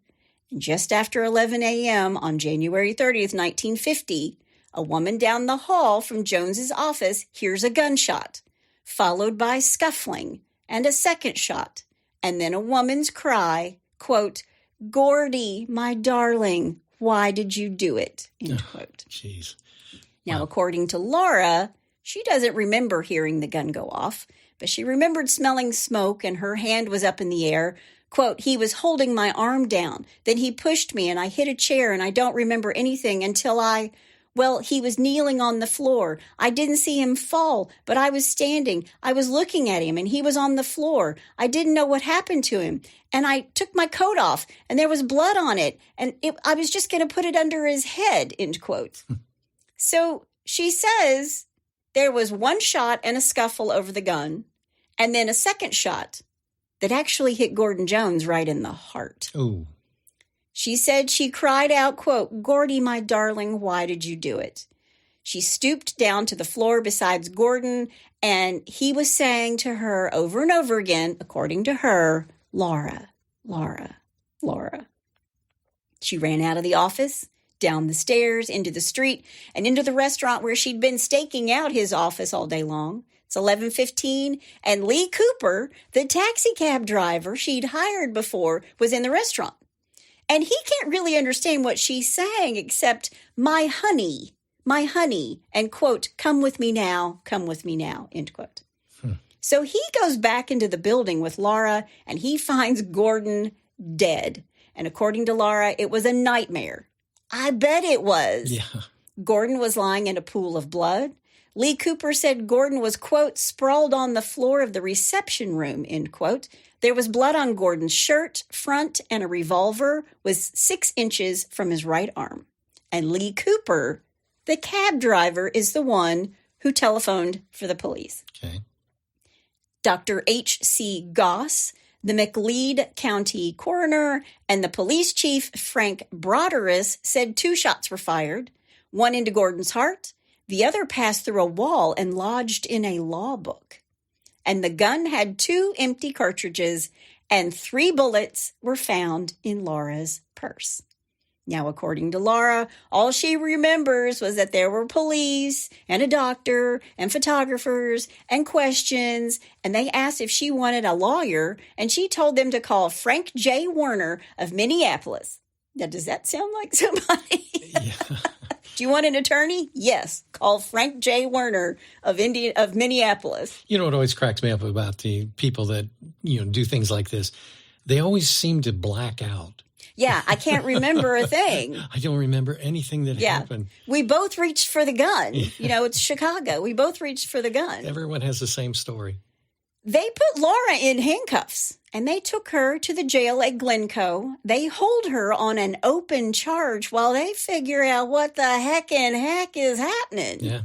and just after 11 a.m. on January 30th, 1950, a woman down the hall from Jones's office hears a gunshot, followed by scuffling and a second shot, and then a woman's cry, quote, "Gordy, my darling, why did you do it?" End quote. Jeez. Now, Wow. according to Laura, she doesn't remember hearing the gun go off, but she remembered smelling smoke and her hand was up in the air. Quote, "He was holding my arm down. Then he pushed me and I hit a chair and I don't remember anything until I Well, he was kneeling on the floor. I didn't see him fall, but I was standing. I was looking at him, and he was on the floor. I didn't know what happened to him. And I took my coat off, and there was blood on it. And I was just going to put it under his head, end quote. So she says there was one shot and a scuffle over the gun, and then a second shot that actually hit Gordon Jones right in the heart. Ooh. She said she cried out, quote, "Gordy, my darling, why did you do it?" She stooped down to the floor beside Gordon, and he was saying to her over and over again, according to her, "Laura, Laura, Laura." She ran out of the office, down the stairs, into the street, and into the restaurant where she'd been staking out his office all day long. It's 11:15, and Lee Cooper, the taxi cab driver she'd hired before, was in the restaurant. And he can't really understand what she's saying except, my honey, and, quote, come with me now, end quote. So he goes back into the building with Laura, and he finds Gordon dead. And according to Laura, it was a nightmare. I bet it was. Yeah. Gordon was lying in a pool of blood. Lee Cooper said Gordon was, quote, sprawled on the floor of the reception room, end quote. There was blood on Gordon's shirt, front, and a revolver was 6 inches from his right arm. And Lee Cooper, the cab driver, is the one who telephoned for the police. Okay. Dr. H.C. Goss, the McLeod County coroner, and the police chief, Frank Broderis, said 2 shots were fired, one into Gordon's heart, the other passed through a wall and lodged in a law book. And the gun had 2 empty cartridges, and 3 bullets were found in Laura's purse. Now, according to Laura, all she remembers was that there were police and a doctor and photographers and questions, and they asked if she wanted a lawyer, and she told them to call Frank J. Warner of Minneapolis. Now, does that sound like somebody? Yeah. Do you want an attorney? Yes. Call Frank J. Werner of Minneapolis. You know what always cracks me up about the people that, do things like this? They always seem to black out. Yeah, I can't remember a thing. I don't remember anything that happened. We both reached for the gun. Yeah. It's Chicago. We both reached for the gun. Everyone has the same story. They put Laura in handcuffs, and they took her to the jail at Glencoe. They hold her on an open charge while they figure out what the heck is happening. Yeah.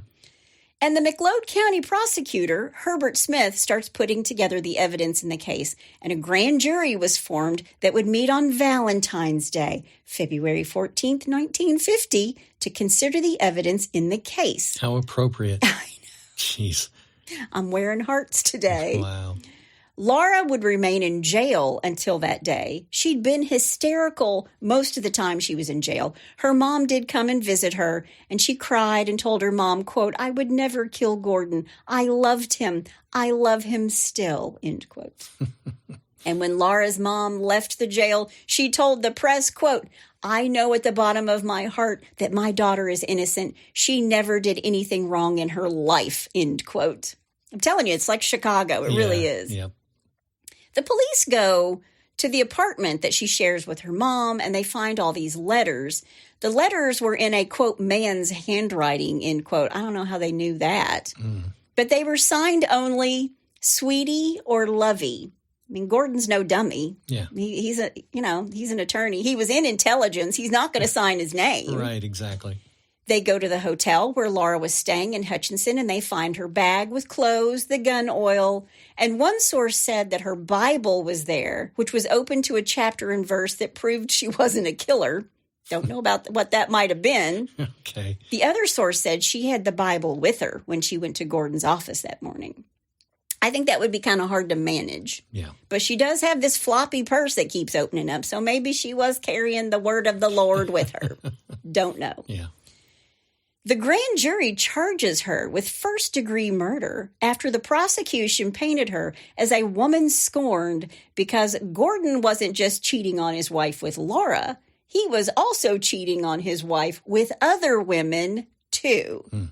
And the McLeod County prosecutor, Herbert Smith, starts putting together the evidence in the case, and a grand jury was formed that would meet on Valentine's Day, February 14th, 1950, to consider the evidence in the case. How appropriate. I know. Jeez. I'm wearing hearts today. Wow. Laura would remain in jail until that day. She'd been hysterical most of the time she was in jail. Her mom did come and visit her, and she cried and told her mom, quote, "I would never kill Gordon. I loved him. I love him still," end quote. And when Laura's mom left the jail, she told the press, quote, "I know at the bottom of my heart that my daughter is innocent. She never did anything wrong in her life," end quote. I'm telling you, it's like Chicago. It really is. Yep. The police go to the apartment that she shares with her mom, and they find all these letters. The letters were in a, quote, man's handwriting, end quote. I don't know how they knew that. But they were signed only Sweetie or Lovey. I mean, Gordon's no dummy. Yeah. He's an attorney. He was in intelligence. He's not going to sign his name. Right, exactly. They go to the hotel where Laura was staying in Hutchinson, and they find her bag with clothes, the gun oil, and one source said that her Bible was there, which was open to a chapter and verse that proved she wasn't a killer. Don't know about what that might have been. Okay. The other source said she had the Bible with her when she went to Gordon's office that morning. I think that would be kind of hard to manage. Yeah. But she does have this floppy purse that keeps opening up, so maybe she was carrying the word of the Lord with her. Don't know. Yeah. The grand jury charges her with first-degree murder after the prosecution painted her as a woman scorned because Gordon wasn't just cheating on his wife with Laura. He was also cheating on his wife with other women, too.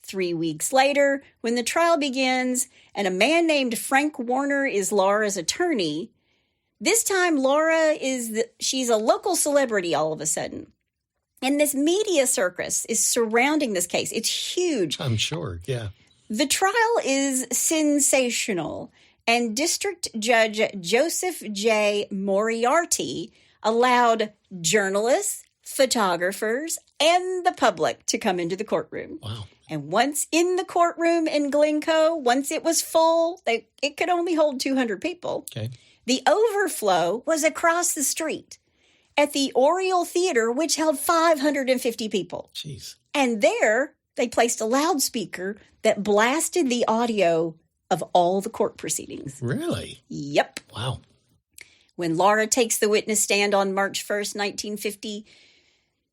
3 weeks later, when the trial begins and a man named Frank Warner is Laura's attorney, this time Laura she's a local celebrity all of a sudden. And this media circus is surrounding this case. It's huge. I'm sure, yeah. The trial is sensational, and District Judge Joseph J. Moriarty allowed journalists, photographers, and the public to come into the courtroom. Wow. And once in the courtroom in Glencoe, once it was full, it could only hold 200 people. Okay. The overflow was across the street at the Oriole Theater, which held 550 people. Jeez. And there, they placed a loudspeaker that blasted the audio of all the court proceedings. Really? Yep. Wow. When Laura takes the witness stand on March 1st, 1950,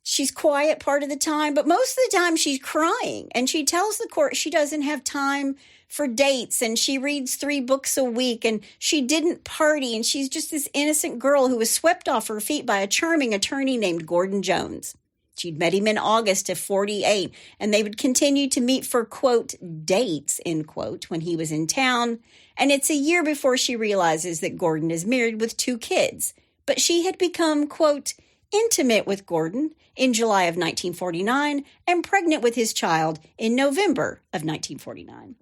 she's quiet part of the time, but most of the time she's crying. And she tells the court she doesn't have time for dates, and she reads 3 books a week, and she didn't party, and she's just this innocent girl who was swept off her feet by a charming attorney named Gordon Jones. She'd met him in August of 48, and they would continue to meet for, quote, dates, end quote, when he was in town. And it's a year before she realizes that Gordon is married with 2 kids. But she had become, quote, intimate with Gordon in July of 1949 and pregnant with his child in November of 1949.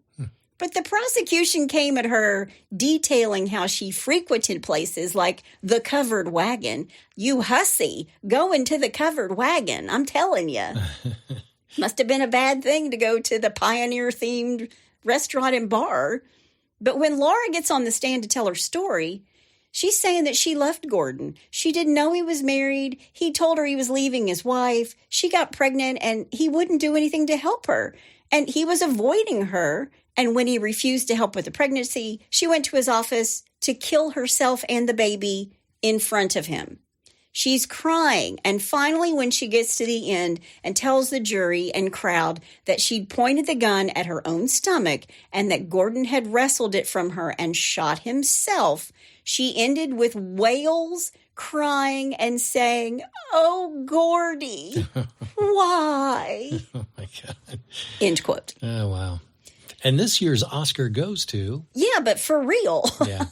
But the prosecution came at her detailing how she frequented places like the Covered Wagon. You hussy, go into the Covered Wagon, I'm telling you. Must have been a bad thing to go to the Pioneer-themed restaurant and bar. But when Laura gets on the stand to tell her story, she's saying that she loved Gordon. She didn't know he was married. He told her he was leaving his wife. She got pregnant, and he wouldn't do anything to help her. And he was avoiding her. And when he refused to help with the pregnancy, she went to his office to kill herself and the baby in front of him. She's crying. And finally, when she gets to the end and tells the jury and crowd that she'd pointed the gun at her own stomach and that Gordon had wrestled it from her and shot himself, she ended with wails, crying, and saying, "Oh, Gordy, why?" Oh, my God. End quote. Oh, wow. And this year's Oscar goes to... Yeah, but for real. Yeah.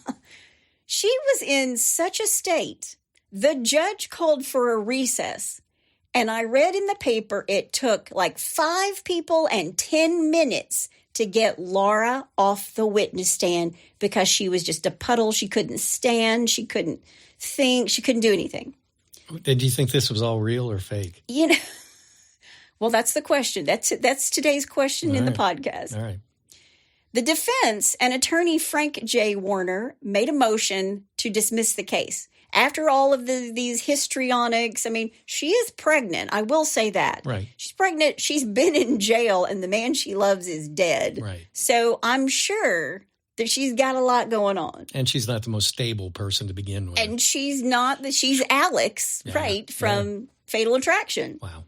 She was in such a state. The judge called for a recess. And I read in the paper it took like 5 people and 10 minutes to get Laura off the witness stand because she was just a puddle. She couldn't stand. She couldn't think. She couldn't do anything. Did you think this was all real or fake? You know, well, that's the question. That's today's question in the podcast. All right. The defense and attorney Frank J. Warner made a motion to dismiss the case. After all of these histrionics, I mean, she is pregnant. I will say that. Right. She's pregnant. She's been in jail, and the man she loves is dead. Right. So I'm sure that she's got a lot going on. And she's not the most stable person to begin with. And she's Alex, right, from Fatal Attraction. Wow.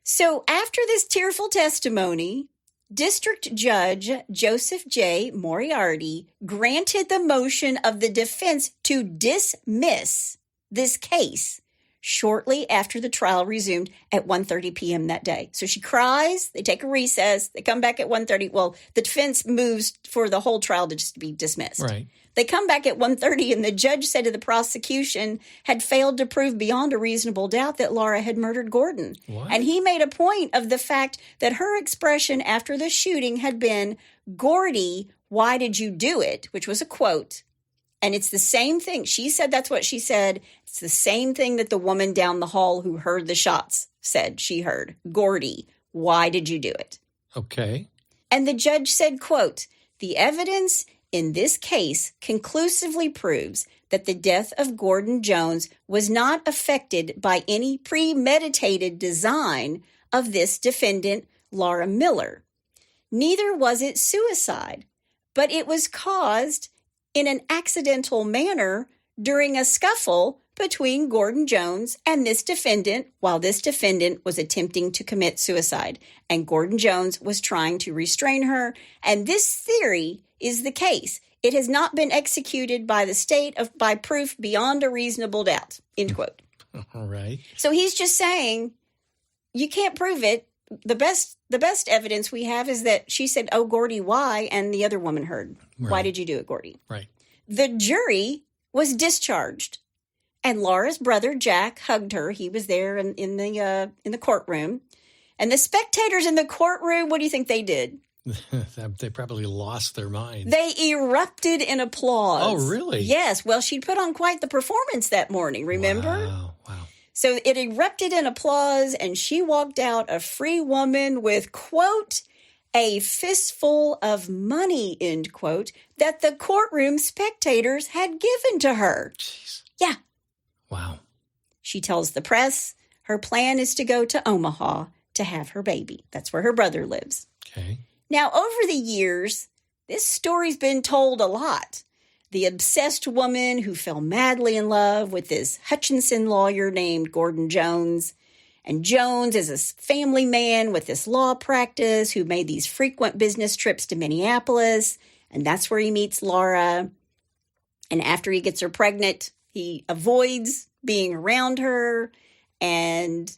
So after this tearful testimony, District Judge Joseph J. Moriarty granted the motion of the defense to dismiss this case shortly after the trial resumed at 1:30 p.m. that day. So she cries, they take a recess, they come back at 1:30. Well, the defense moves for the whole trial to just be dismissed. Right. They come back at 1:30, and the judge said to the prosecution had failed to prove beyond a reasonable doubt that Laura had murdered Gordon. What? And he made a point of the fact that her expression after the shooting had been, "Gordy, why did you do it?" which was a quote. And it's the same thing. She said that's what she said. It's the same thing that the woman down the hall who heard the shots said she heard. "Gordy, why did you do it?" Okay. And the judge said, quote, "The evidence in this case conclusively proves that the death of Gordon Jones was not affected by any premeditated design of this defendant, Laura Miller. Neither was it suicide, but it was caused in an accidental manner during a scuffle between Gordon Jones and this defendant while this defendant was attempting to commit suicide. And Gordon Jones was trying to restrain her. And this theory is the case. It has not been executed by the state by proof beyond a reasonable doubt." End quote. All right. So he's just saying, you can't prove it. The best evidence we have is that she said, "Oh, Gordy, why?" And the other woman heard. Right. "Why did you do it, Gordy?" Right. The jury was discharged. And Laura's brother, Jack, hugged her. He was there in the courtroom. And the spectators in the courtroom, what do you think they did? They probably lost their minds. They erupted in applause. Oh, really? Yes. Well, she'd put on quite the performance that morning, remember? Wow. So it erupted in applause, and she walked out a free woman with, quote, a fistful of money, end quote, that the courtroom spectators had given to her. Jeez. Yeah. Wow. She tells the press her plan is to go to Omaha to have her baby. That's where her brother lives. Okay. Now, over the years, this story's been told a lot. The obsessed woman who fell madly in love with this Hutchinson lawyer named Gordon Jones. And Jones is a family man with this law practice who made these frequent business trips to Minneapolis. And that's where he meets Laura. And after he gets her pregnant, he avoids being around her. And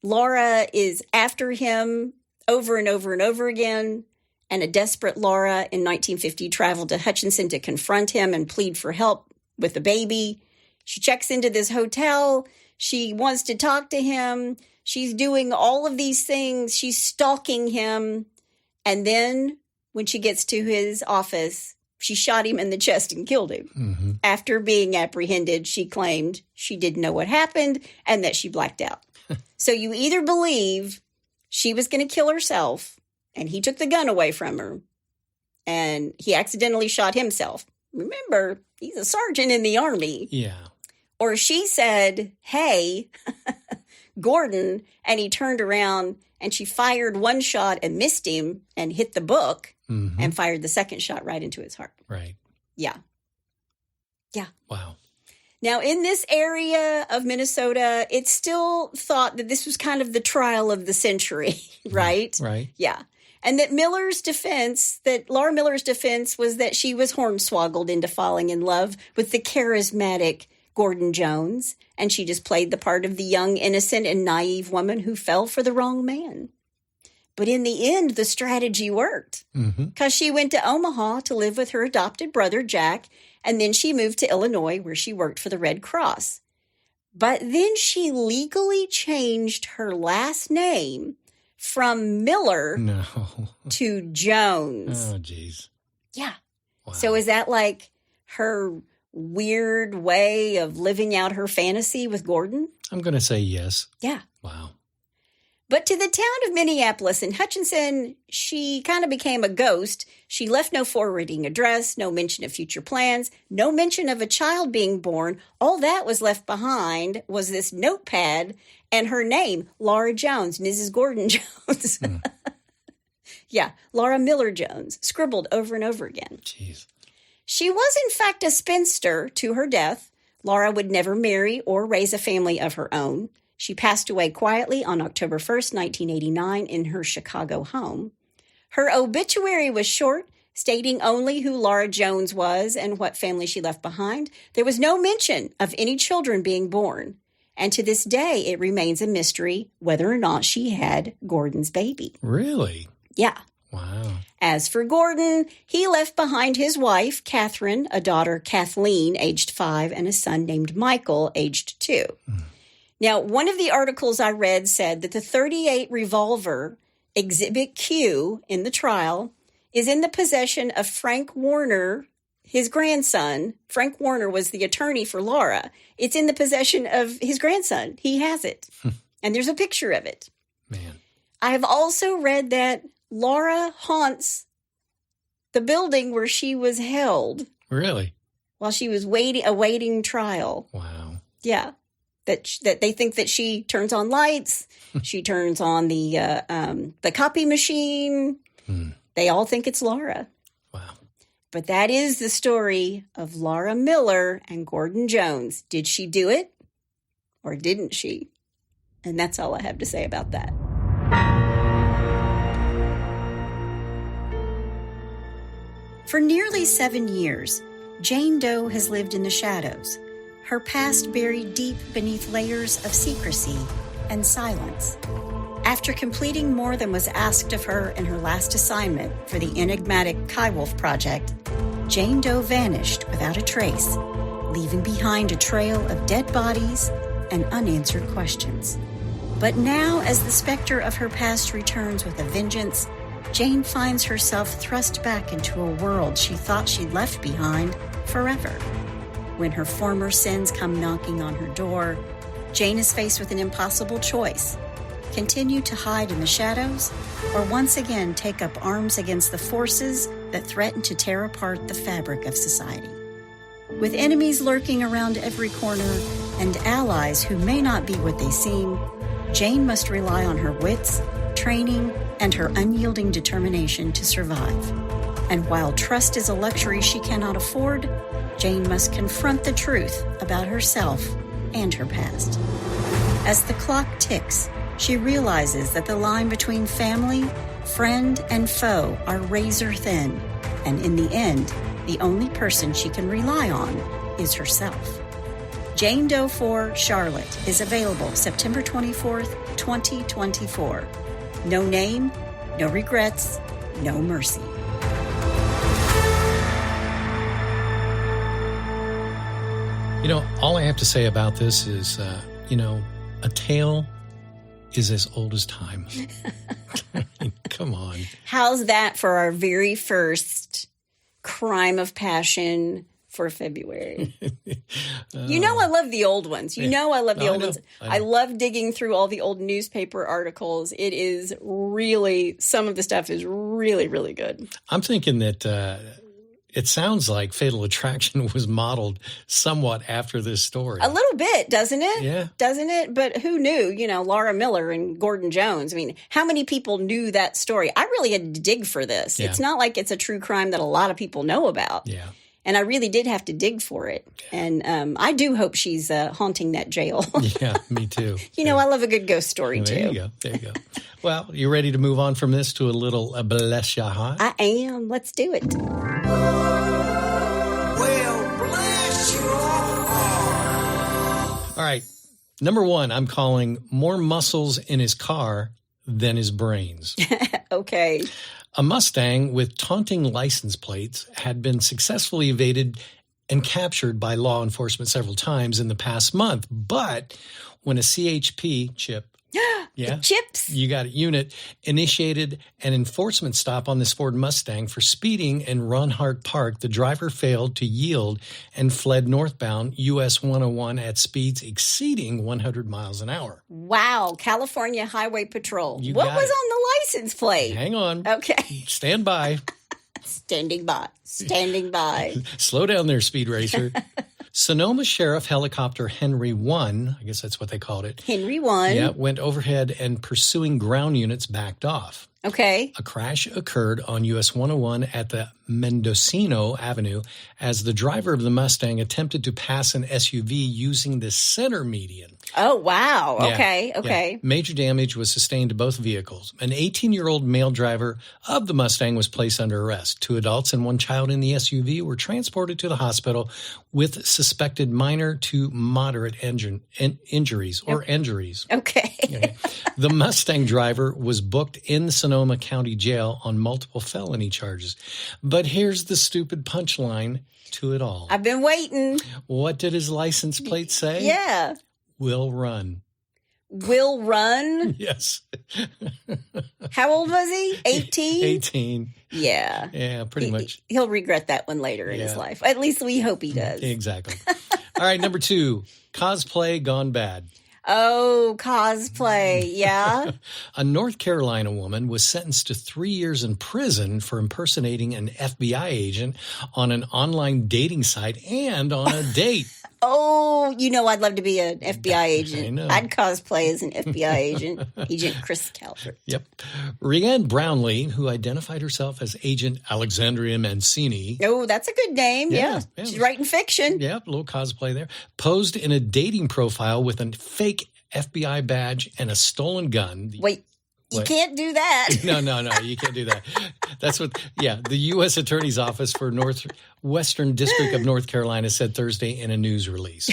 Laura is after him over and over and over again. And a desperate Laura in 1950 traveled to Hutchinson to confront him and plead for help with the baby. She checks into this hotel. She wants to talk to him. She's doing all of these things. She's stalking him. And then when she gets to his office, she shot him in the chest and killed him. Mm-hmm. After being apprehended, she claimed she didn't know what happened and that she blacked out. So you either believe she was going to kill herself and he took the gun away from her, and he accidentally shot himself. Remember, he's a sergeant in the Army. Yeah. Or she said, hey, Gordon, and he turned around and she fired one shot and missed him and hit the book and fired the second shot right into his heart. Right. Yeah. Yeah. Wow. Now, in this area of Minnesota, it's still thought that this was kind of the trial of the century, right? Right. Yeah. And that Laura Miller's defense was that she was hornswoggled into falling in love with the charismatic Gordon Jones, and she just played the part of the young, innocent, and naive woman who fell for the wrong man. But in the end, the strategy worked because she went to Omaha to live with her adopted brother, Jack, and then she moved to Illinois where she worked for the Red Cross. But then she legally changed her last name from Miller to Jones. Oh, geez. Yeah. Wow. So is that like her weird way of living out her fantasy with Gordon? I'm going to say yes. Yeah. Wow. But to the town of Minneapolis and Hutchinson, she kind of became a ghost. She left no forwarding address, no mention of future plans, no mention of a child being born. All that was left behind was this notepad and her name, Laura Jones, Mrs. Gordon Jones. Yeah, Laura Miller Jones, scribbled over and over again. Jeez. She was, in fact, a spinster to her death. Laura would never marry or raise a family of her own. She passed away quietly on October 1st, 1989, in her Chicago home. Her obituary was short, stating only who Laura Jones was and what family she left behind. There was no mention of any children being born. And to this day, it remains a mystery whether or not she had Gordon's baby. Really? Yeah. Wow. As for Gordon, he left behind his wife, Catherine, a daughter, Kathleen, aged 5, and a son named Michael, aged 2. Now, one of the articles I read said that the .38 revolver, Exhibit Q, in the trial, is in the possession of Frank Warner, his grandson. Frank Warner was the attorney for Laura. It's in the possession of his grandson. He has it. And there's a picture of it. Man. I have also read that Laura haunts the building where she was held. Really? While she was awaiting trial. Wow. Yeah. That they think that she turns on lights, she turns on the copy machine. They all think it's Laura. Wow. But that is the story of Laura Miller and Gordon Jones. Did she do it or didn't she? And that's all I have to say about that. For nearly 7 years, Jane Doe has lived in the shadows, her past buried deep beneath layers of secrecy and silence. After completing more than was asked of her in her last assignment for the enigmatic Kaiwolf project, Jane Doe vanished without a trace, leaving behind a trail of dead bodies and unanswered questions. But now, as the specter of her past returns with a vengeance, Jane finds herself thrust back into a world she thought she'd left behind forever. When her former sins come knocking on her door, Jane is faced with an impossible choice: continue to hide in the shadows, or once again take up arms against the forces that threaten to tear apart the fabric of society. With enemies lurking around every corner and allies who may not be what they seem, Jane must rely on her wits, training, and her unyielding determination to survive. And while trust is a luxury she cannot afford, Jane must confront the truth about herself and her past. As the clock ticks, she realizes that the line between family, friend, and foe are razor thin, and in the end, the only person she can rely on is herself. Jane Doe 4 Charlotte is available September 24th, 2024. No name, no regrets, no mercy. You know, all I have to say about this is, a tale is as old as time. I mean, come on. How's that for our very first crime of passion for February? I love the old ones. I love the old ones. I love digging through all the old newspaper articles. It is really, some of the stuff is really, really good. I'm thinking that it sounds like Fatal Attraction was modeled somewhat after this story. A little bit, doesn't it? Yeah. Doesn't it? But who knew, Laura Miller and Gordon Jones. I mean, how many people knew that story? I really had to dig for this. Yeah. It's not like it's a true crime that a lot of people know about. Yeah. And I really did have to dig for it. And I do hope she's haunting that jail. Yeah, me too. I love a good ghost story, too. There you go. Well, you ready to move on from this to a little bless your heart? I am. Let's do it. Well, bless your heart. All right. Number one, I'm calling more muscles in his car than his brains. Okay. A Mustang with taunting license plates had been successfully evaded and captured by law enforcement several times in the past month. But when a CHP chip, the chips, you got it, unit initiated an enforcement stop on this Ford Mustang for speeding in Ronhart Park, the driver failed to yield and fled northbound US 101 at speeds exceeding 100 miles an hour. Wow. California Highway Patrol. You what got was it. on the license plate? Hang on. Okay. Stand by. Standing by. Slow down there, speed racer. Sonoma Sheriff Helicopter Henry 1, I guess that's what they called it. Henry 1. Yeah, went overhead and pursuing ground units backed off. Okay. A crash occurred on US 101 at the Mendocino Avenue as the driver of the Mustang attempted to pass an SUV using the center median. Oh, wow. Yeah, Okay. Yeah. Major damage was sustained to both vehicles. An 18-year-old male driver of the Mustang was placed under arrest. 2 adults and 1 child in the SUV were transported to the hospital with suspected minor to moderate injuries. Okay. The Mustang driver was booked in the Sonoma County Jail on multiple felony charges. But here's the stupid punchline to it all. I've been waiting. What did his license plate say? Yeah. Will run. Will run? Yes. How old was he? 18? 18. Yeah. Yeah, pretty much. He'll regret that one later in his life. At least we hope he does. Exactly. All right, number 2, cosplay gone bad. Oh, cosplay. Yeah. A North Carolina woman was sentenced to 3 years in prison for impersonating an FBI agent on an online dating site and on a date. Oh, I'd love to be an FBI agent. I know. I'd cosplay as an FBI agent, Agent Chris Calvert. Yep. Rianne Brownlee, who identified herself as Agent Alexandria Mancini. Oh, that's a good name. Yeah. She's writing fiction. Yep, a little cosplay there. Posed in a dating profile with a fake FBI badge and a stolen gun. Wait, You can't do that. No, you can't do that. That's what, the U.S. Attorney's Office for Northwestern District of North Carolina said Thursday in a news release.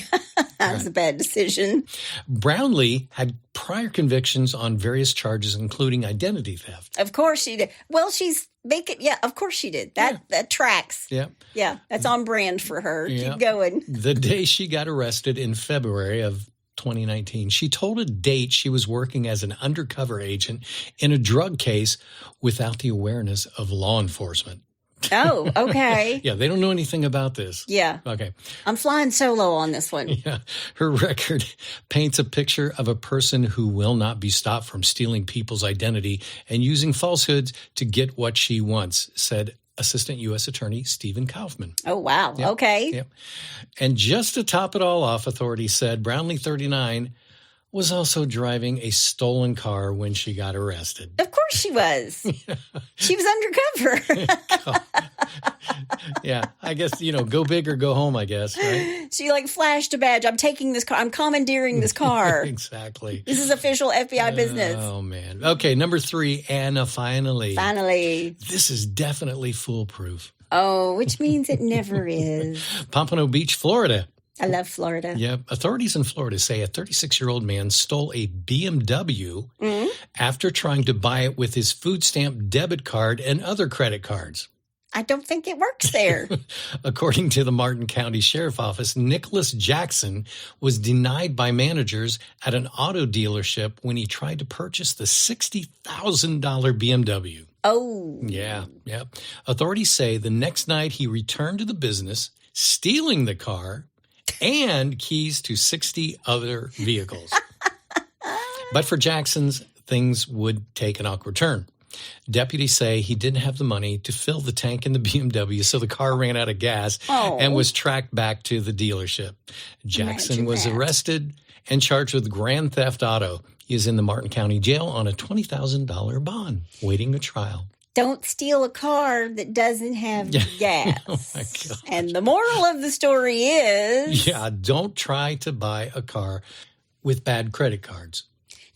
That's a bad decision. Brownlee had prior convictions on various charges, including identity theft. Of course she did. Well, she's making, of course she did. That tracks. Yeah. Yeah, that's on brand for her. Yeah. Keep going. The day she got arrested in February of 2019, she told a date she was working as an undercover agent in a drug case without the awareness of law enforcement. Oh, okay. Yeah, they don't know anything about this. Yeah. Okay. I'm flying solo on this one. Yeah. Her record paints a picture of a person who will not be stopped from stealing people's identity and using falsehoods to get what she wants, said Assistant U.S. Attorney Stephen Kaufman. Oh, wow. Yep. Okay. Yep. And just to top it all off, authorities said Brownlee, 39, was also driving a stolen car when she got arrested. Of course she was. She was undercover. Yeah, I guess, go big or go home, I guess, right? She flashed a badge. I'm taking this car. I'm commandeering this car. Exactly. This is official FBI business. Oh, man. Okay, number 3, Anna, finally. Finally. This is definitely foolproof. Oh, which means it never is. Pompano Beach, Florida. I love Florida. Yep. Authorities in Florida say a 36-year-old man stole a BMW after trying to buy it with his food stamp debit card and other credit cards. I don't think it works there. According to the Martin County Sheriff's Office, Nicholas Jackson was denied by managers at an auto dealership when he tried to purchase the $60,000 BMW. Oh. Yeah. Authorities say the next night he returned to the business, stealing the car and keys to 60 other vehicles. But for Jackson's, things would take an awkward turn. Deputies say he didn't have the money to fill the tank in the BMW, so the car ran out of gas and was tracked back to the dealership. Jackson was arrested and charged with grand theft auto. He is in the Martin County Jail on a $20,000 bond, waiting a trial. Don't steal a car that doesn't have gas. Oh, my gosh. And the moral of the story is... don't try to buy a car with bad credit cards.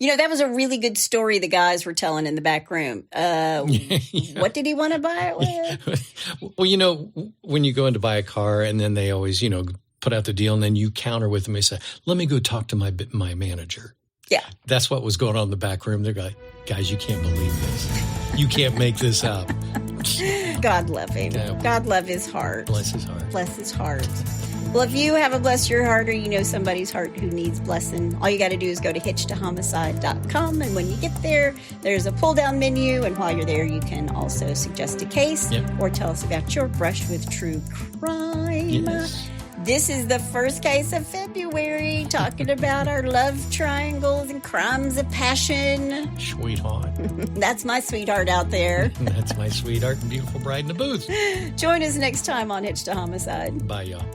That was a really good story the guys were telling in the back room. What did he want to buy it with? Well, when you go in to buy a car and then they always, put out the deal and then you counter with them. They say, let me go talk to my manager. Yeah. That's what was going on in the back room. They're like, guys, you can't believe this. You can't make this up. God love him. Yeah. God love his heart. Bless his heart. Bless his heart. Well, if you have a bless your heart or you know somebody's heart who needs blessing, all you got to do is go to hitchedtohomicide.com. And when you get there, there's a pull-down menu. And while you're there, you can also suggest a case or tell us about your brush with true crime. Yes. This is the first case of February, talking about our love triangles and crimes of passion. Sweetheart. That's my sweetheart out there. That's my sweetheart and beautiful bride in the booth. Join us next time on Hitched to Homicide. Bye, y'all.